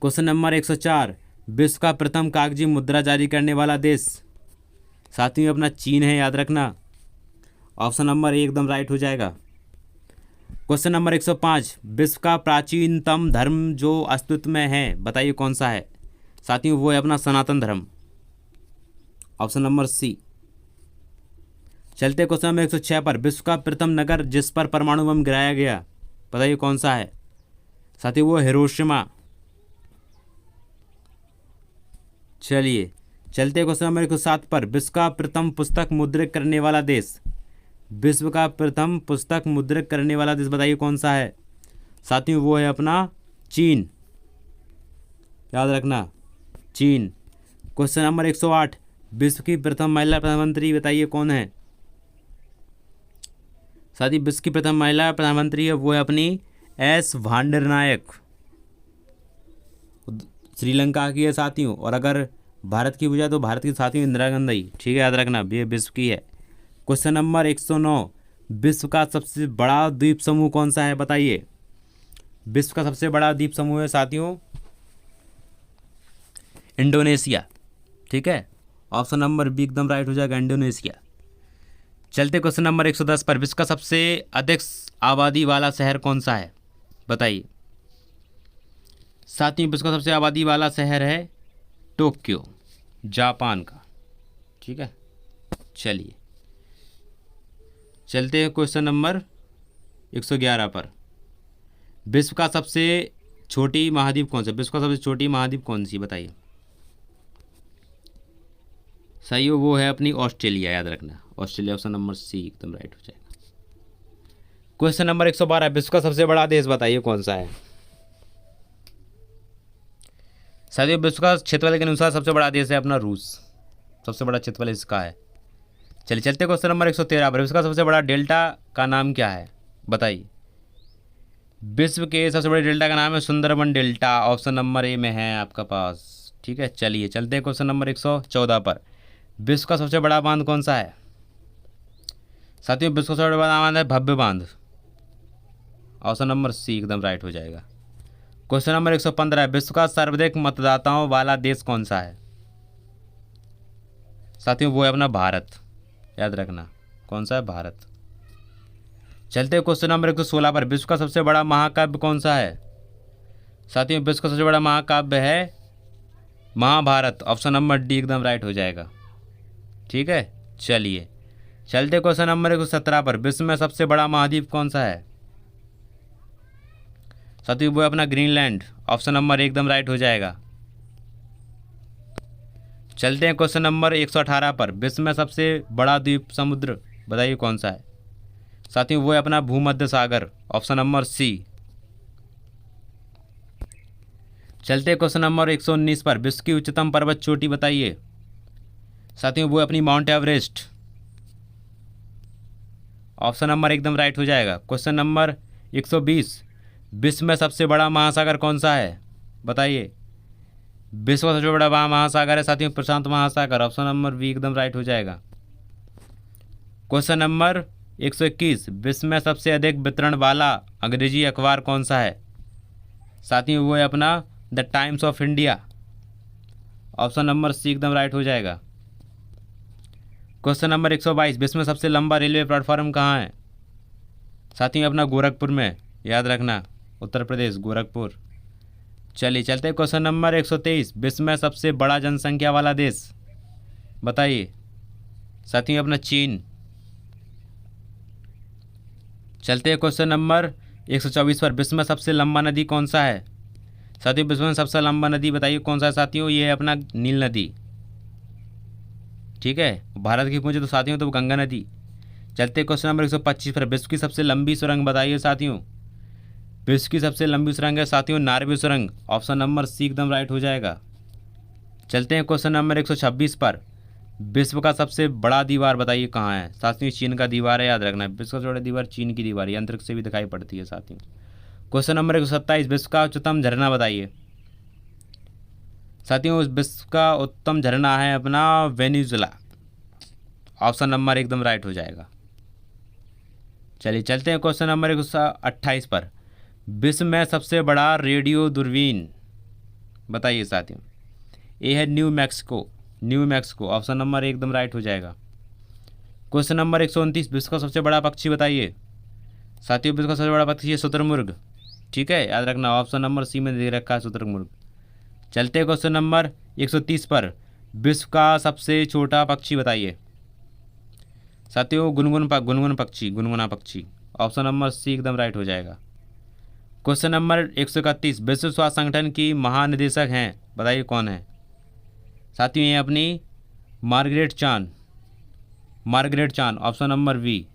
Question number 104। विश्व का प्रथम कागजी मुद्रा जारी करने वाला देश साथियों अपना चीन है, याद रखना। ऑप्शन नंबर ए एकदम राइट हो जाएगा। क्वेश्चन नंबर 105, विश्व का प्राचीनतम धर्म जो अस्तित्व में है बताइए कौन सा है साथियों? वो है अपना सनातन धर्म, ऑप्शन नंबर सी। चलते क्वेश्चन नंबर 106 पर, विश्व का प्रथम नगर जिस पर परमाणु बम गिराया गया बताइए कौन सा है साथियों? वो हिरोशिमा। चलिए चलते क्वेश्चन नंबर 107 पर, विश्व का प्रथम पुस्तक मुद्रित करने वाला देश, विश्व का प्रथम पुस्तक मुद्रित करने वाला देश बताइए कौन सा है साथियों? वो है अपना चीन, याद रखना, चीन। क्वेश्चन नंबर 108, विश्व की प्रथम महिला प्रधानमंत्री बताइए कौन है साथी? विश्व की प्रथम महिला प्रधानमंत्री है वो है अपनी एस भांडरनायक, श्रीलंका की है साथियों। और अगर भारत की पूछा तो भारत की साथियों इंदिरा गांधी, ठीक है, याद रखना, ये विश्व की है। क्वेश्चन नंबर 109, विश्व का सबसे बड़ा द्वीप समूह कौन सा है बताइए? विश्व का सबसे बड़ा द्वीप समूह है साथियों इंडोनेशिया, ठीक है, ऑप्शन नंबर बी एकदम राइट हो जाएगा, इंडोनेशिया। चलते क्वेश्चन नंबर 110 पर, विश्व का सबसे अधिक आबादी वाला शहर कौन सा है बताइए साथियों? विश्व का सबसे आबादी वाला शहर है टोक्यो, जापान का, ठीक है। चलिए चलते हैं क्वेश्चन नंबर 111 पर, विश्व का सबसे छोटी महाद्वीप कौन सा? विश्व का सबसे छोटी महाद्वीप कौन सी बताइए? सही हो, वो है अपनी ऑस्ट्रेलिया, याद रखना, ऑस्ट्रेलिया, ऑप्शन नंबर सी एकदम राइट हो जाएगा। क्वेश्चन नंबर 112, विश्व का सबसे बड़ा देश बताइए कौन सा है साथियों? विश्व का क्षेत्रफल के अनुसार सबसे बड़ा देश है अपना रूस, सबसे बड़ा क्षेत्रफल इसका है। चलिए चलते क्वेश्चन नंबर 113 पर, विश्व का सबसे बड़ा डेल्टा का नाम क्या है बताइए? विश्व के सबसे बड़े डेल्टा का नाम है सुंदरबन डेल्टा, ऑप्शन नंबर ए में है आपका पास, ठीक है। चलिए चलते हैं क्वेश्चन नंबर 114 पर, विश्व का सबसे बड़ा बांध कौन सा है साथियों? विश्व का सबसे बड़ा बांध है भव्य बांध, ऑप्शन नंबर सी एकदम राइट हो जाएगा। क्वेश्चन नंबर 115, विश्व का सर्वाधिक मतदाताओं वाला देश कौन सा है साथियों? वो है अपना भारत, याद रखना, कौन सा है? भारत। चलते क्वेश्चन नंबर 116 पर, विश्व का सबसे बड़ा महाकाव्य कौन सा है साथियों? विश्व का सबसे बड़ा महाकाव्य है महाभारत, ऑप्शन नंबर डी एकदम राइट हो जाएगा, ठीक है। चलिए चलते क्वेश्चन नंबर 117 पर, विश्व में सबसे बड़ा महाद्वीप कौन सा है साथियों? वो है अपना ग्रीनलैंड, ऑप्शन नंबर एकदम राइट हो जाएगा। चलते हैं क्वेश्चन नंबर 118 पर, विश्व में सबसे बड़ा द्वीप समुद्र बताइए कौन सा है साथियों? वो है अपना भूमध्य सागर, ऑप्शन नंबर सी। चलते क्वेश्चन नंबर 119 पर, विश्व की उच्चतम पर्वत चोटी बताइए साथियों? वो है अपनी माउंट एवरेस्ट, ऑप्शन नंबर एकदम राइट हो जाएगा। क्वेश्चन नंबर 120, विश्व में सबसे बड़ा महासागर कौन सा है बताइए? विश्व का सबसे बड़ा महासागर है साथियों प्रशांत महासागर, ऑप्शन नंबर बी एकदम राइट हो जाएगा। क्वेश्चन नंबर 121, विश्व में सबसे अधिक वितरण वाला अंग्रेजी अखबार कौन सा है साथियों? वो है अपना the Times of India, option number C एकदम राइट हो जाएगा। क्वेश्चन नंबर 122, विश्व में सबसे लंबा रेलवे प्लेटफॉर्म कहाँ है साथियों? अपना गोरखपुर में, याद रखना, उत्तर प्रदेश, गोरखपुर। चलिए चलते हैं क्वेश्चन नंबर 123, विश्व में सबसे बड़ा जनसंख्या वाला देश बताइए साथियों? अपना चीन। चलते हैं क्वेश्चन नंबर 124 पर, विश्व में सबसे लंबा नदी कौन सा है साथियों? विश्व में सबसे लंबा नदी बताइए कौन सा है साथियों? ये है अपना नील नदी, ठीक है। भारत की पूछे तो साथियों तो गंगा नदी। चलते क्वेश्चन नंबर 125 पर, विश्व की सबसे लंबी सुरंग बताइए साथियों? विश्व की सबसे लंबी सुरंग है साथियों नार्वे सुरंग, ऑप्शन नंबर सी एकदम राइट हो जाएगा। चलते हैं क्वेश्चन नंबर 126 पर, विश्व का सबसे बड़ा दीवार बताइए कहाँ है साथियों? चीन का दीवार है, याद रखना, विश्व का सबसे बड़ा दीवार चीन की दीवार है, अंतरिक्ष से भी दिखाई पड़ती है साथियों। क्वेश्चन नंबर 127, विश्व का उच्चतम झरना बताइए साथियों? विश्व का उत्तम झरना है अपना वेनेजुला, ऑप्शन नंबर एकदम राइट हो जाएगा। चलिए चलते हैं क्वेश्चन नंबर 128 पर, विश्व में सबसे बड़ा रेडियो दूरबीन बताइए साथियों? ए है new Mexico, new Mexico, option number एकदम राइट हो जाएगा। क्वेश्चन नंबर 129, विश्व का सबसे बड़ा पक्षी बताइए। साथियों विश्व का सबसे बड़ा पक्षी है शुतुरमुर्ग, ठीक है, याद रखना, ऑप्शन नंबर सी में दे रखा है शुतुरमुर्ग। चलते हैं क्वेश्चन नंबर 130 पर, विश्व का सबसे छोटा पक्षी बताइए। साथियों गुनगुन पक्षी, गुनगुना पक्षी, ऑप्शन नंबर सी एकदम राइट हो जाएगा। क्वेश्चन नंबर 131, विश्व स्वास्थ्य संगठन की महानिदेशक हैं, बताइए कौन है। साथियों ये अपनी मार्गरेट चान, मार्गरेट चान, ऑप्शन नंबर बी।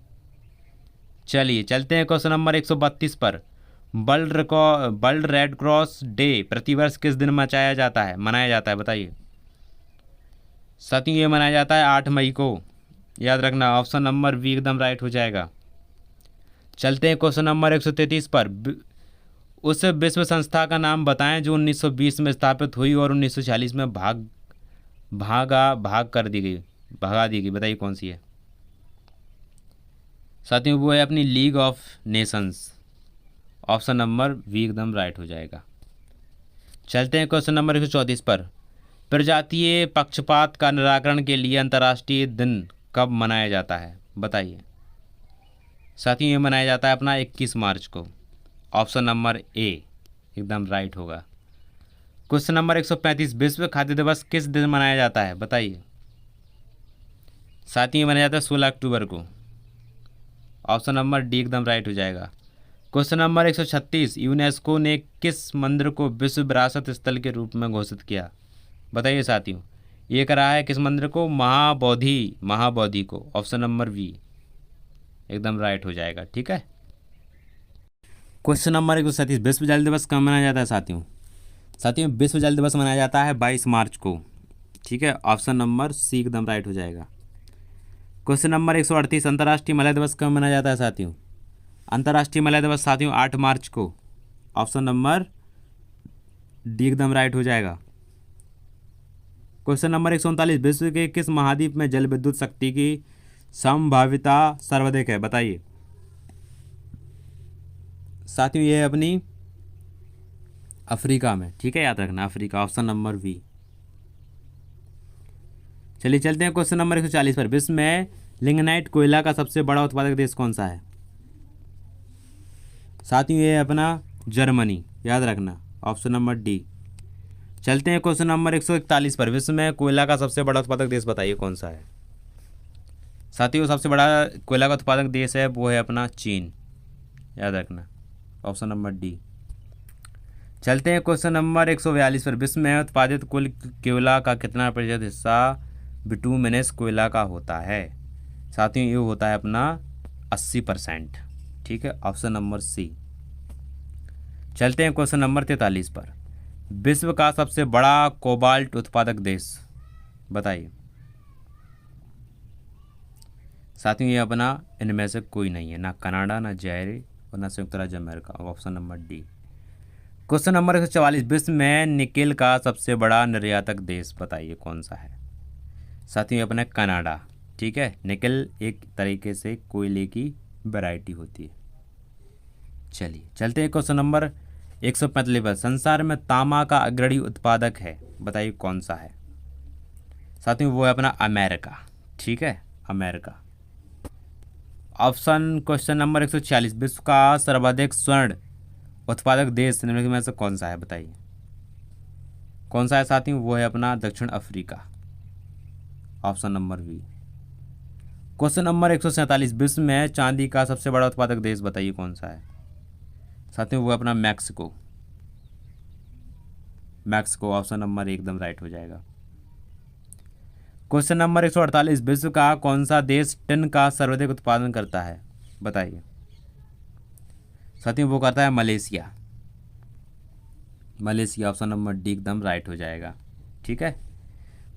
चलिए चलते हैं क्वेश्चन नंबर 132 पर, वर्ल्ड रेड क्रॉस डे प्रतिवर्ष किस दिन मनाया जाता है बताइए। साथियों ये मनाया जाता है 8 मई को, याद रखना, ऑप्शन नंबर बी एकदम राइट हो जाएगा। चलते हैं क्वेश्चन नंबर 133 पर, उस विश्व संस्था का नाम बताएं जो 1920 में स्थापित हुई और 1940 में भगा दी गई, बताइए कौन सी है। साथियों वो है अपनी League of Nations, option number B एकदम राइट हो जाएगा। चलते हैं क्वेश्चन नंबर 134 पर, प्रजातीय पक्षपात का निराकरण के लिए अंतर्राष्ट्रीय दिन कब मनाया जाता है, बताइए। साथियों ये मनाया जाता है अपना 21 मार्च को, ऑप्शन नंबर ए एकदम राइट होगा। क्वेश्चन नंबर 135, विश्व खाद्य दिवस किस दिन मनाया जाता है, बताइए। साथियों ये मनाया जाता है 16 अक्टूबर को, ऑप्शन नंबर डी एकदम राइट हो जाएगा। क्वेश्चन नंबर 136, यूनेस्को ने किस मंदिर को विश्व विरासत स्थल के रूप में घोषित किया, बताइए साथियों। ये करा है किस मंदिर को, महाबोधि को, ऑप्शन नंबर बी एकदम राइट हो जाएगा, ठीक है। क्वेश्चन नंबर 137, विश्व जल दिवस कब मनाया जाता है साथियों विश्व जल दिवस मनाया जाता है 22 मार्च को, ठीक है, ऑप्शन नंबर सी एकदम राइट हो जाएगा। क्वेश्चन नंबर 138, अंतर्राष्ट्रीय महिला दिवस कब मनाया जाता है साथियों। अंतर्राष्ट्रीय महिला दिवस साथियों 8 मार्च को, ऑप्शन नंबर डी एकदम राइट हो जाएगा। क्वेश्चन नंबर 139, विश्व के किस महाद्वीप में जल विद्युत शक्ति की संभाव्यता सर्वाधिक है, बताइए। साथियों ये है अपनी अफ्रीका में, ठीक है, याद रखना अफ्रीका, ऑप्शन नंबर बी। चलिए चलते हैं क्वेश्चन नंबर 140 पर, विश्व में लिग्नाइट कोयला का सबसे बड़ा उत्पादक देश कौन सा है। साथियों ये है अपना जर्मनी, याद रखना, ऑप्शन नंबर डी। चलते हैं क्वेश्चन नंबर 141 पर, विश्व में कोयला का सबसे बड़ा उत्पादक देश बताइए कौन सा है। साथियों सबसे बड़ा कोयला का उत्पादक देश है वो है अपना चीन, याद रखना, ऑप्शन नंबर डी। चलते हैं क्वेश्चन नंबर 142 पर, विश्व में उत्पादित कुल कोयला का कितना प्रतिशत हिस्सा बिटुमिनस कोयला का होता है। साथियों ये होता है अपना 80%, ठीक है, ऑप्शन नंबर सी। चलते हैं क्वेश्चन नंबर 43 पर, विश्व का सबसे बड़ा कोबाल्ट उत्पादक देश बताइए। साथियों ये अपना इनमें से कोई नहीं है, ना कनाडा, ना जायरे और ना संयुक्त राज्य America, option number D. Question number 144, विश्व में निकेल का सबसे बड़ा निर्यातक देश बताइए कौन सा है। साथियों अपना कनाडा, ठीक है, निकेल एक तरीके से कोयले की वैरायटी होती है। चलिए चलते हैं क्वेश्चन नंबर 145 पर, संसार में तांबा का अग्रणी उत्पादक है बताइए कौन सा है। साथियों वो है अपना अमेरिका, ठीक है, अमेरिका। ऑप्शन क्वेश्चन नंबर 146, विश्व का सर्वाधिक स्वर्ण उत्पादक देश निम्नलिखित में से कौन सा है बताइए। कौन सा है साथियों, वो है अपना दक्षिण Africa, option number B. Question number 147, विश्व में चांदी का सबसे बड़ा उत्पादक देश बताइए कौन सा है। साथियों वो अपना मैक्सिको, ऑप्शन नंबर एकदम राइट हो जाएगा। क्वेश्चन नंबर 148, विश्व का कौन सा देश टिन का सर्वाधिक उत्पादन करता है बताइए। साथियों वो करता है मलेशिया, ऑप्शन नंबर डी एकदम राइट हो जाएगा, ठीक है।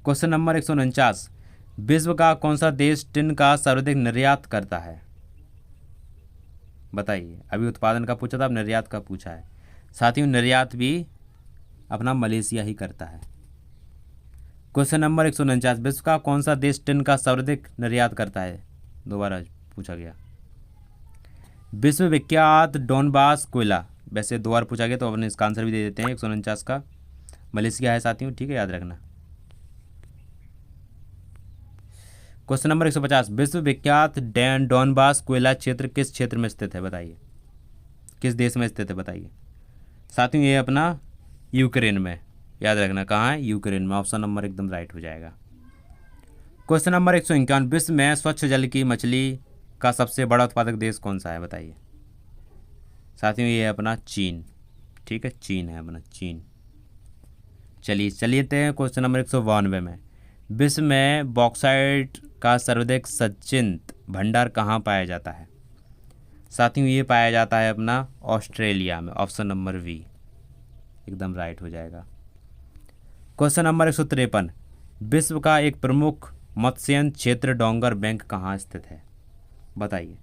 क्वेश्चन नंबर 149, विश्व का कौन सा देश टिन का सर्वाधिक निर्यात करता है बताइए। अभी उत्पादन का पूछा था, अब निर्यात का पूछा है। साथियों निर्यात भी अपना मलेशिया ही करता है। क्वेश्चन नंबर 149, विश्व का कौन सा देश टिन का सर्वाधिक निर्यात करता है, दोबारा पूछा गया। विश्व विख्यात डोनबास कोयला, वैसे दो बार पूछा गया तो अपने इसका आंसर भी दे देते हैं। 149 का मलेशिया है साथियों, ठीक है, याद रखना। क्वेश्चन नंबर 150, विश्व विख्यात डॉनबास कोयला क्षेत्र किस क्षेत्र में स्थित है? बताइए, किस देश में स्थित है? बताइए साथियों, ये अपना यूक्रेन में, याद रखना कहाँ है? यूक्रेन में। ऑप्शन नंबर एकदम राइट हो जाएगा। क्वेश्चन नंबर 151, विश्व में स्वच्छ जल की मछली का सबसे बड़ा उत्पादक देश कौन सा है? बताइए साथियों, ये है अपना चीन। ठीक है, चीन है अपना, चीन। चलिए चलिए हैं क्वेश्चन नंबर 192 में, विश्व में बॉक्साइट का सर्वाधिक संचित भंडार कहाँ पाया जाता है? साथियों, ये पाया जाता है अपना ऑस्ट्रेलिया में। ऑप्शन नंबर वी एकदम राइट हो जाएगा। क्वेश्चन नंबर 153, विश्व का एक प्रमुख मत्स्यन क्षेत्र डोंगर बैंक कहाँ स्थित है? बताइए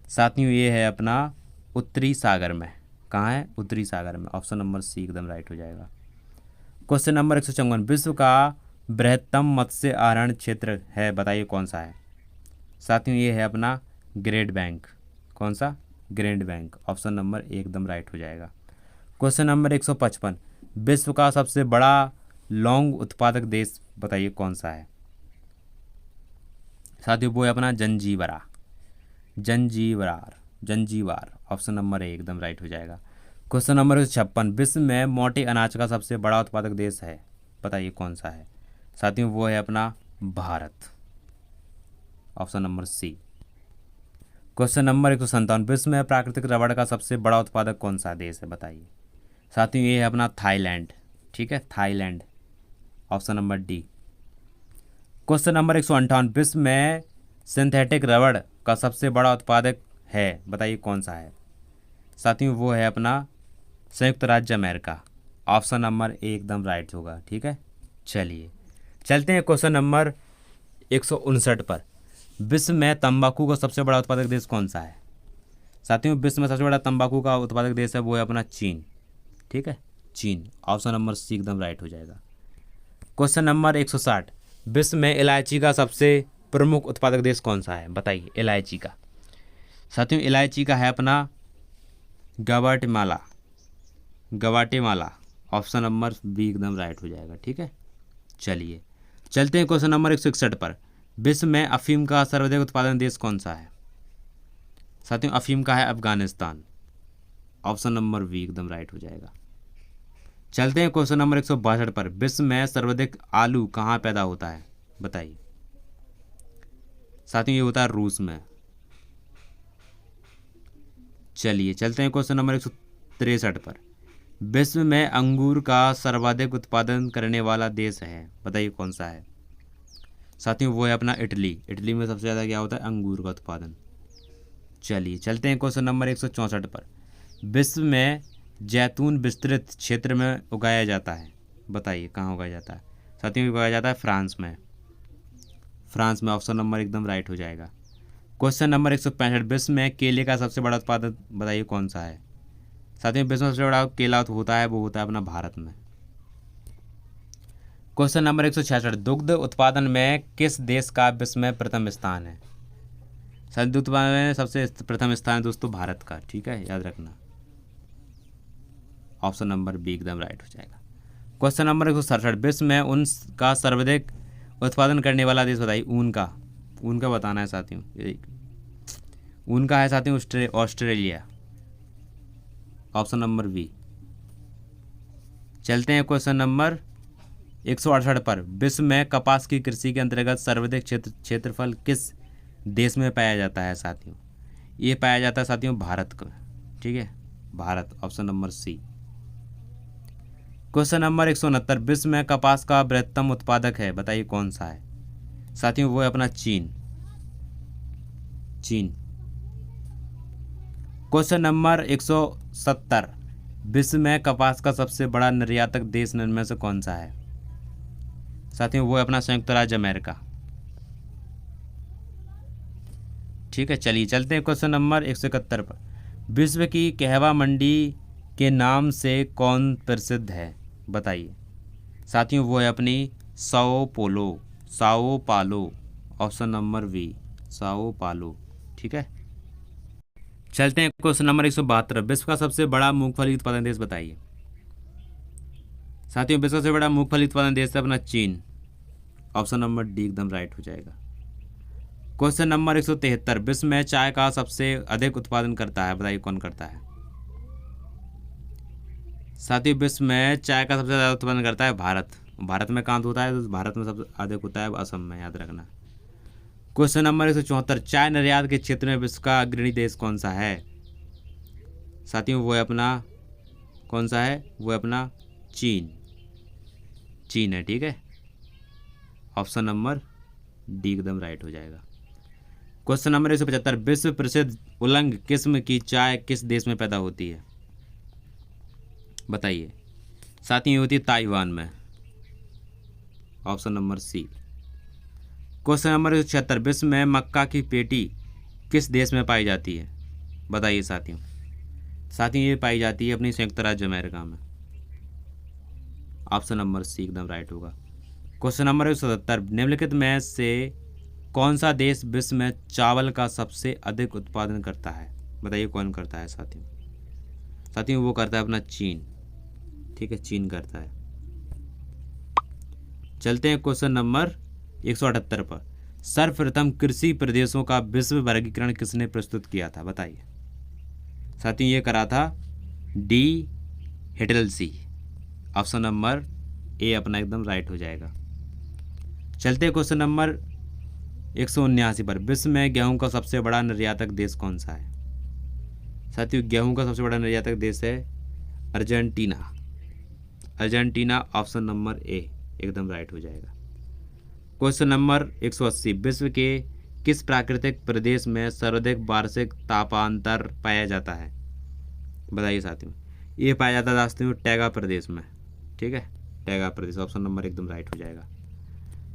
साथियों, ये है अपना उत्तरी सागर में। कहाँ है? उत्तरी सागर में। ऑप्शन नंबर सी एकदम राइट हो जाएगा। क्वेश्चन नंबर 154, विश्व का बृहत्तम मत्स्य आहरण क्षेत्र है, बताइए कौन सा है? साथियों, ये है अपना ग्रेट बैंक। कौन सा? Great bank. ऑप्शन नंबर ए एकदम राइट हो जाएगा। क्वेश्चन नंबर 155, विश्व का सबसे बड़ा लौंग उत्पादक देश बताइए कौन सा है? साथियों, वो है अपना जंजीबार। जंजीबार। ऑप्शन नंबर ए एकदम राइट हो जाएगा। क्वेश्चन नंबर 156, विश्व में मोटे अनाज का सबसे बड़ा उत्पादक देश है, बताइए कौन सा है? साथियों, वो है अपना Bharat. Option number C. Question number 157, विश्व में प्राकृतिक रबड़ का सबसे बड़ा उत्पादक कौन सा देश है? बताइए साथियों, ये है अपना थाईलैंड। ठीक है, Thailand. Option number D. Question number 158, विश्व में सिंथेटिक रबड़ का सबसे बड़ा उत्पादक है, बताइए कौन सा है? साथियों, वो है अपना संयुक्त राज्य अमेरिका। ऑप्शन नंबर ए एकदम राइट होगा। ठीक है, चलिए चलते हैं क्वेश्चन नंबर 159 पर, विश्व में तंबाकू का सबसे बड़ा उत्पादक देश कौन सा है? साथियों, विश्व में सबसे बड़ा तंबाकू का उत्पादक देश है, वो है अपना चीन। ठीक है, चीन। ऑप्शन नंबर सी एकदम राइट हो जाएगा। क्वेश्चन नंबर 160, विश्व में इलायची का सबसे प्रमुख उत्पादक देश कौन सा है? बताइए इलायची का। साथियों, इलायची का है अपना गवाटेमाला। ऑप्शन नंबर बी एकदम राइट हो जाएगा। ठीक है, चलिए चलते हैं क्वेश्चन नंबर 161 पर, विश्व में अफीम का सर्वाधिक उत्पादन देश कौन सा है? साथियों, अफीम का है अफगानिस्तान। ऑप्शन नंबर बी एकदम राइट हो जाएगा। चलते हैं क्वेश्चन नंबर 162 पर, विश्व में सर्वाधिक आलू कहाँ पैदा होता है? बताइए साथियों, ये होता है रूस में। चलिए चलते हैं क्वेश्चन नंबर 163 पर, विश्व में अंगूर का सर्वाधिक उत्पादन करने वाला देश है, बताइए कौन सा है? साथियों, वो है अपना इटली। इटली में सबसे ज़्यादा क्या होता है? अंगूर का उत्पादन। चलिए चलते हैं क्वेश्चन नंबर 164 पर, विश्व में जैतून विस्तृत क्षेत्र में उगाया जाता है, बताइए कहाँ उगाया जाता है? साथियों, उगाया जाता है फ्रांस में। फ्रांस में। ऑप्शन नंबर एकदम राइट हो जाएगा। क्वेश्चन नंबर 165, विश्व में केले का सबसे बड़ा उत्पादक बताइए कौन सा है? साथियों, विश्व में सबसे बड़ा केला होता है, वो होता है अपना भारत में। क्वेश्चन नंबर 166, दुग्ध उत्पादन में किस देश का विश्व में प्रथम स्थान है? शायद दुग्ध उत्पादन में सबसे प्रथम स्थान है दोस्तों भारत का। ठीक है, याद रखना। ऑप्शन नंबर बी एकदम राइट हो जाएगा। क्वेश्चन नंबर 167, विश्व में ऊन का सर्वाधिक उत्पादन करने वाला देश बताइए। ऊन का बताना है साथियों। ऊन का है साथियों ऑस्ट्रेलिया। Option number B. चलते हैं क्वेश्चन नंबर 168 पर, विश्व में कपास की कृषि के अंतर्गत सर्वाधिक क्षेत्रफल किस देश में पाया जाता है? साथियों, ये पाया जाता है साथियों भारत का। ठीक है, Bharat. Option number C. Question number 169, विश्व में कपास का बृहत्तम उत्पादक है, बताइए कौन सा है? साथियों, वो है अपना चीन। क्वेश्चन नंबर 170, विश्व में कपास का सबसे बड़ा निर्यातक देश इनमें से कौन सा है? साथियों, वो है अपना संयुक्त राज्य अमेरिका। ठीक है, चलिए चलते हैं क्वेश्चन नंबर 171 पर, विश्व की कहवा मंडी के नाम से कौन प्रसिद्ध है? बताइए साथियों, वो है अपनी साओ पालो। ऑप्शन नंबर बी, साओ पालो। ठीक है, चलते हैं क्वेश्चन नंबर 172, विश्व का सबसे बड़ा मूंगफली उत्पादन देश बताइए। साथियों, विश्व का सबसे बड़ा मूंगफली उत्पादन देश है अपना चीन। ऑप्शन नंबर डी एकदम राइट हो जाएगा। क्वेश्चन नंबर 173, विश्व में चाय का सबसे अधिक उत्पादन करता है, बताइए कौन करता है। साथियों, विश्व में चाय का सबसे ज़्यादा उत्पादन करता है भारत। भारत में कहाँ होता है, तो भारत में सबसे अधिक होता है असम में, याद रखना। क्वेश्चन नंबर 174, चाय निर्यात के क्षेत्र में विश्व का अग्रणी देश कौन सा है। साथियों, वो है अपना, कौन सा है, वो है अपना चीन। चीन है, ठीक है। ऑप्शन नंबर डी एकदम राइट हो जाएगा। क्वेश्चन नंबर 175, विश्व प्रसिद्ध उलंग किस्म की चाय किस देश में पैदा होती है, बताइए। साथियों, ये होती है ताइवान में। Option number C. Question number 176, विश्व में मक्का की पेटी किस देश में पाई जाती है, बताइए साथियों। साथियों, ये पाई जाती है अपनी संयुक्त राज्य अमेरिका में। ऑप्शन नंबर सी एकदम राइट होगा। क्वेश्चन नंबर 177, निम्नलिखित में से कौन सा देश विश्व में चावल का सबसे अधिक उत्पादन करता है, बताइए कौन करता है साथियों। साथियों, वो करता है अपना चीन, ठीक है, चीन करता है। चलते हैं क्वेश्चन नंबर 178 पर। सर्वप्रथम कृषि प्रदेशों का विश्व वर्गीकरण किसने प्रस्तुत किया था, बताइए। साथियों, ये करा था डी हेटलसी। ऑप्शन नंबर ए अपना एकदम राइट हो जाएगा। चलते हैं क्वेश्चन नंबर 179 पर। विश्व में गेहूं का सबसे बड़ा निर्यातक देश कौन सा है। साथियों, गेहूं का सबसे बड़ा निर्यातक देश है अर्जेंटीना। अर्जेंटीना, ऑप्शन नंबर ए एकदम राइट हो जाएगा। क्वेश्चन नंबर 180, विश्व के किस प्राकृतिक प्रदेश में सर्वाधिक वार्षिक तापांतर पाया जाता है, बताइए साथियों। ये पाया जाता है साथियों टैगा प्रदेश में, ठीक है, टैगा प्रदेश। ऑप्शन नंबर एकदम राइट हो जाएगा।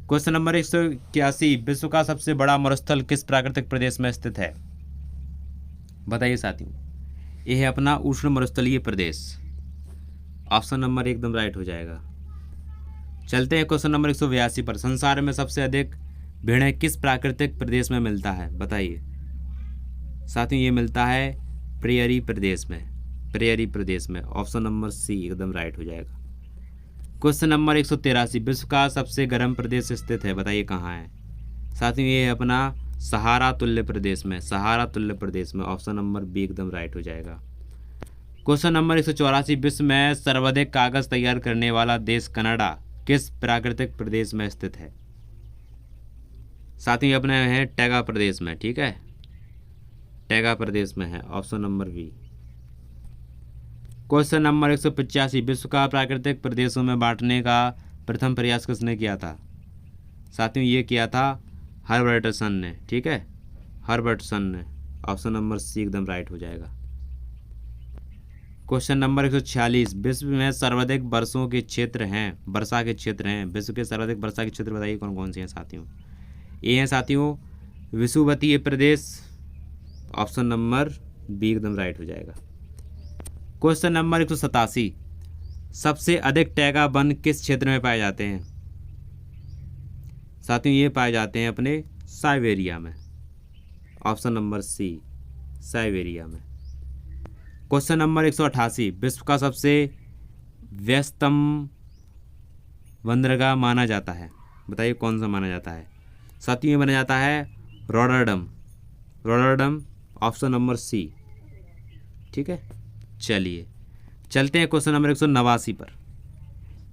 क्वेश्चन नंबर 181, विश्व का सबसे बड़ा मरुस्थल किस प्राकृतिक प्रदेश में स्थित है, बताइए साथियों। यह है अपना उष्ण मरुस्थलीय प्रदेश। ऑप्शन नंबर एकदम राइट हो जाएगा। चलते हैं क्वेश्चन नंबर 182 पर। संसार में सबसे अधिक भेड़ें किस प्राकृतिक प्रदेश में मिलता है, बताइए साथियों। ये मिलता है प्रेयरी प्रदेश में, प्रेयरी प्रदेश में। ऑप्शन नंबर सी एकदम राइट हो जाएगा। क्वेश्चन नंबर 183, विश्व का सबसे गर्म प्रदेश स्थित है, बताइए कहाँ है। साथियों, ये है अपना सहारा तुल्य प्रदेश में, सहारा तुल्य प्रदेश में। ऑप्शन नंबर बी एकदम राइट हो जाएगा। क्वेश्चन नंबर 184, विश्व में सर्वाधिक कागज तैयार करने वाला देश कनाडा किस प्राकृतिक प्रदेश में स्थित है। साथियों, अपने है टैगा प्रदेश में, ठीक है, टैगा प्रदेश में है। Option number B. Question number 185, विश्व का प्राकृतिक प्रदेशों में बांटने का प्रथम प्रयास किसने किया था। साथियों, ये किया था हर्बर्टसन ने, ठीक है, हर्बर्टसन ने। ऑप्शन नंबर सी एकदम राइट हो जाएगा। क्वेश्चन नंबर 146, विश्व में सर्वाधिक वर्षों के क्षेत्र हैं, वर्षा के क्षेत्र हैं, विश्व के सर्वाधिक वर्षा के क्षेत्र बताइए कौन कौन से हैं साथियों। ये हैं साथियों विषुवतीय प्रदेश। ऑप्शन नंबर बी एकदम राइट हो जाएगा। क्वेश्चन नंबर 187, सबसे अधिक टैगा वन किस क्षेत्र में पाए जाते हैं। साथियों, ये पाए जाते हैं अपने साइबेरिया में। ऑप्शन नंबर सी साइबेरिया में। क्वेश्चन नंबर 188, विश्व का सबसे व्यस्तम बंदरगाह माना जाता है, बताइए कौन सा माना जाता है। साथियों, ये माना जाता है Rotterdam, Rotterdam. Option number C, ठीक है। चलिए चलते हैं क्वेश्चन नंबर 189 पर।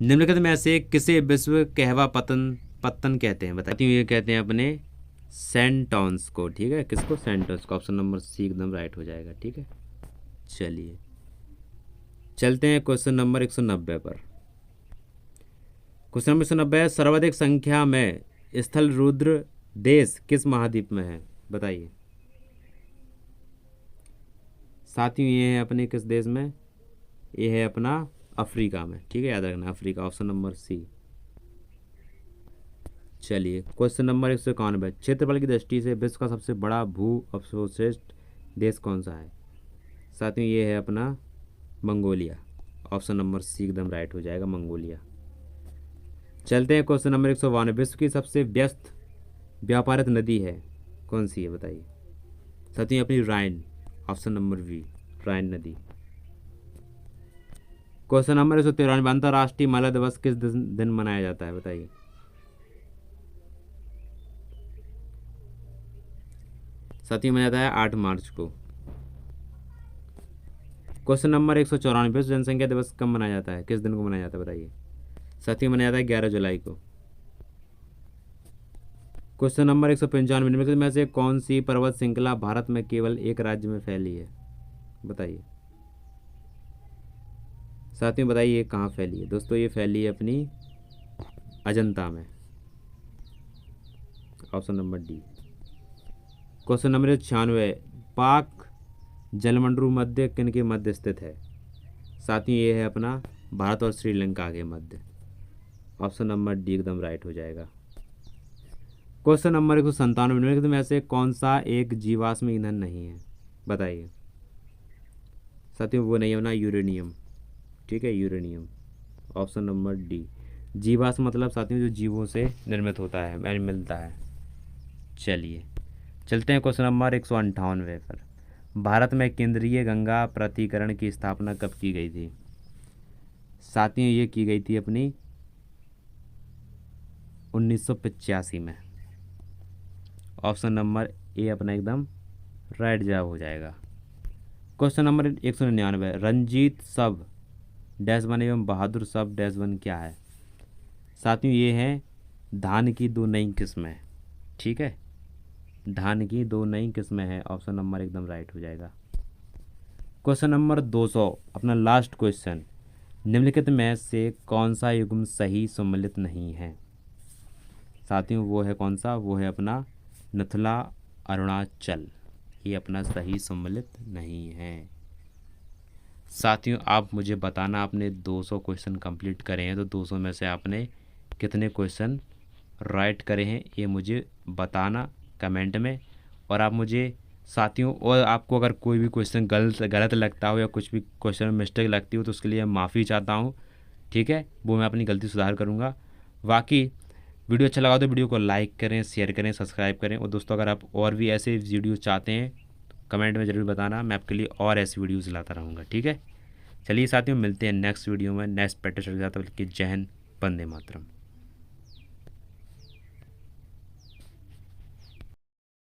निम्नलिखित में से किसे विश्व कहवा पत्तन कहते हैं, बताइए। ये कहते हैं अपने सेंटोन्स को, ठीक है, किसको, सेंटोन्स को। ऑप्शन नंबर सी एकदम राइट हो जाएगा, ठीक है। चलिए चलते हैं क्वेश्चन नंबर 190 पर। क्वेश्चन नंबर 190, सर्वाधिक संख्या में स्थल रुद्र देश किस महाद्वीप में है, बताइए। साथियों, ये है अपने किस देश में, ये है अपना अफ्रीका में, ठीक है, याद रखना अफ्रीका। ऑप्शन नंबर सी। चलिए क्वेश्चन नंबर 191, क्षेत्रफल की दृष्टि से विश्व का सबसे बड़ा भू अवशोषित देश कौन सा है। साथियों, ये है अपना मंगोलिया। ऑप्शन नंबर सी एकदम राइट हो जाएगा, मंगोलिया। चलते हैं क्वेश्चन नंबर 192, विश्व की सबसे व्यस्त व्यापारिक नदी है कौन सी है, बताइए। साथियों, अपनी राइन। ऑप्शन नंबर बी राइन नदी। क्वेश्चन नंबर 193, अंतर्राष्ट्रीय महिला दिवस किस दिन मनाया जाता है, बताइए। साथियों मनाया जाता है 8 मार्च को। क्वेश्चन नंबर 194, विश्व जनसंख्या दिवस कब मनाया जाता है, किस दिन को मनाया जाता है बताइए। साथियों मनाया जाता है 11 जुलाई को। क्वेश्चन नंबर 195, निम्नलिखित में से कौन सी पर्वत श्रृंखला भारत में केवल एक राज्य में फैली है, बताइए। साथियों बताइए कहाँ फैली है। दोस्तों ये फैली है अपनी अजंता में, option number D. Question number 96, पाक जलमंडल मध्य किन के मध्य स्थित है। साथियों ये है अपना भारत और श्रीलंका के मध्य, ऑप्शन नंबर डी एकदम राइट हो जाएगा। क्वेश्चन नंबर 197, निम्नलिखित में से कौन सा एक जीवाश्म ईंधन नहीं है, बताइए। साथियों वो नहीं है ना यूरेनियम, ठीक है, यूरेनियम, ऑप्शन नंबर डी। जीवाश्म मतलब साथियों जो जीवों से निर्मित होता है, यानी मिलता है। चलिए चलते हैं क्वेश्चन नंबर 198 पर। भारत में केंद्रीय गंगा प्राधिकरण की स्थापना कब की गई थी। साथियों ये की गई थी अपनी 1985 में, ऑप्शन नंबर ए अपना एकदम राइट जवाब हो जाएगा। क्वेश्चन नंबर 199, रंजीत सब डैश वन एवं बहादुर सब डैश वन क्या है। साथियों ये है धान की 2 नई किस्में, ठीक है, धान की 2 नई किस्में हैं, ऑप्शन नंबर एकदम राइट हो जाएगा। क्वेश्चन नंबर 200 अपना लास्ट क्वेश्चन, निम्नलिखित में से कौन सा युग्म सही सम्मिलित नहीं है। साथियों वो है कौन सा, वो है अपना नथुला अरुणाचल, ये अपना सही सम्मिलित नहीं है। साथियों आप मुझे बताना आपने 200 क्वेश्चन कंप्लीट करे हैं तो 200 में से आपने कितने क्वेश्चन राइट करे हैं ये मुझे बताना कमेंट में। और आप मुझे साथियों, और आपको अगर कोई भी क्वेश्चन गलत लगता हो या कुछ भी क्वेश्चन में मिस्टेक लगती हो तो उसके लिए माफ़ी चाहता हूँ, ठीक है, वो मैं अपनी गलती सुधार करूँगा। बाकी वीडियो अच्छा लगा तो वीडियो को लाइक करें, शेयर करें, सब्सक्राइब करें। और दोस्तों अगर आप और भी ऐसे वीडियो चाहते हैं कमेंट में ज़रूर बताना, मैं आपके लिए और ऐसी वीडियोज़ लाता रहूँगा, ठीक है। चलिए साथियों मिलते हैं नेक्स्ट वीडियो में नेक्स्ट प्रैक्टिस के साथ। जय हिंद, वंदे मातरम।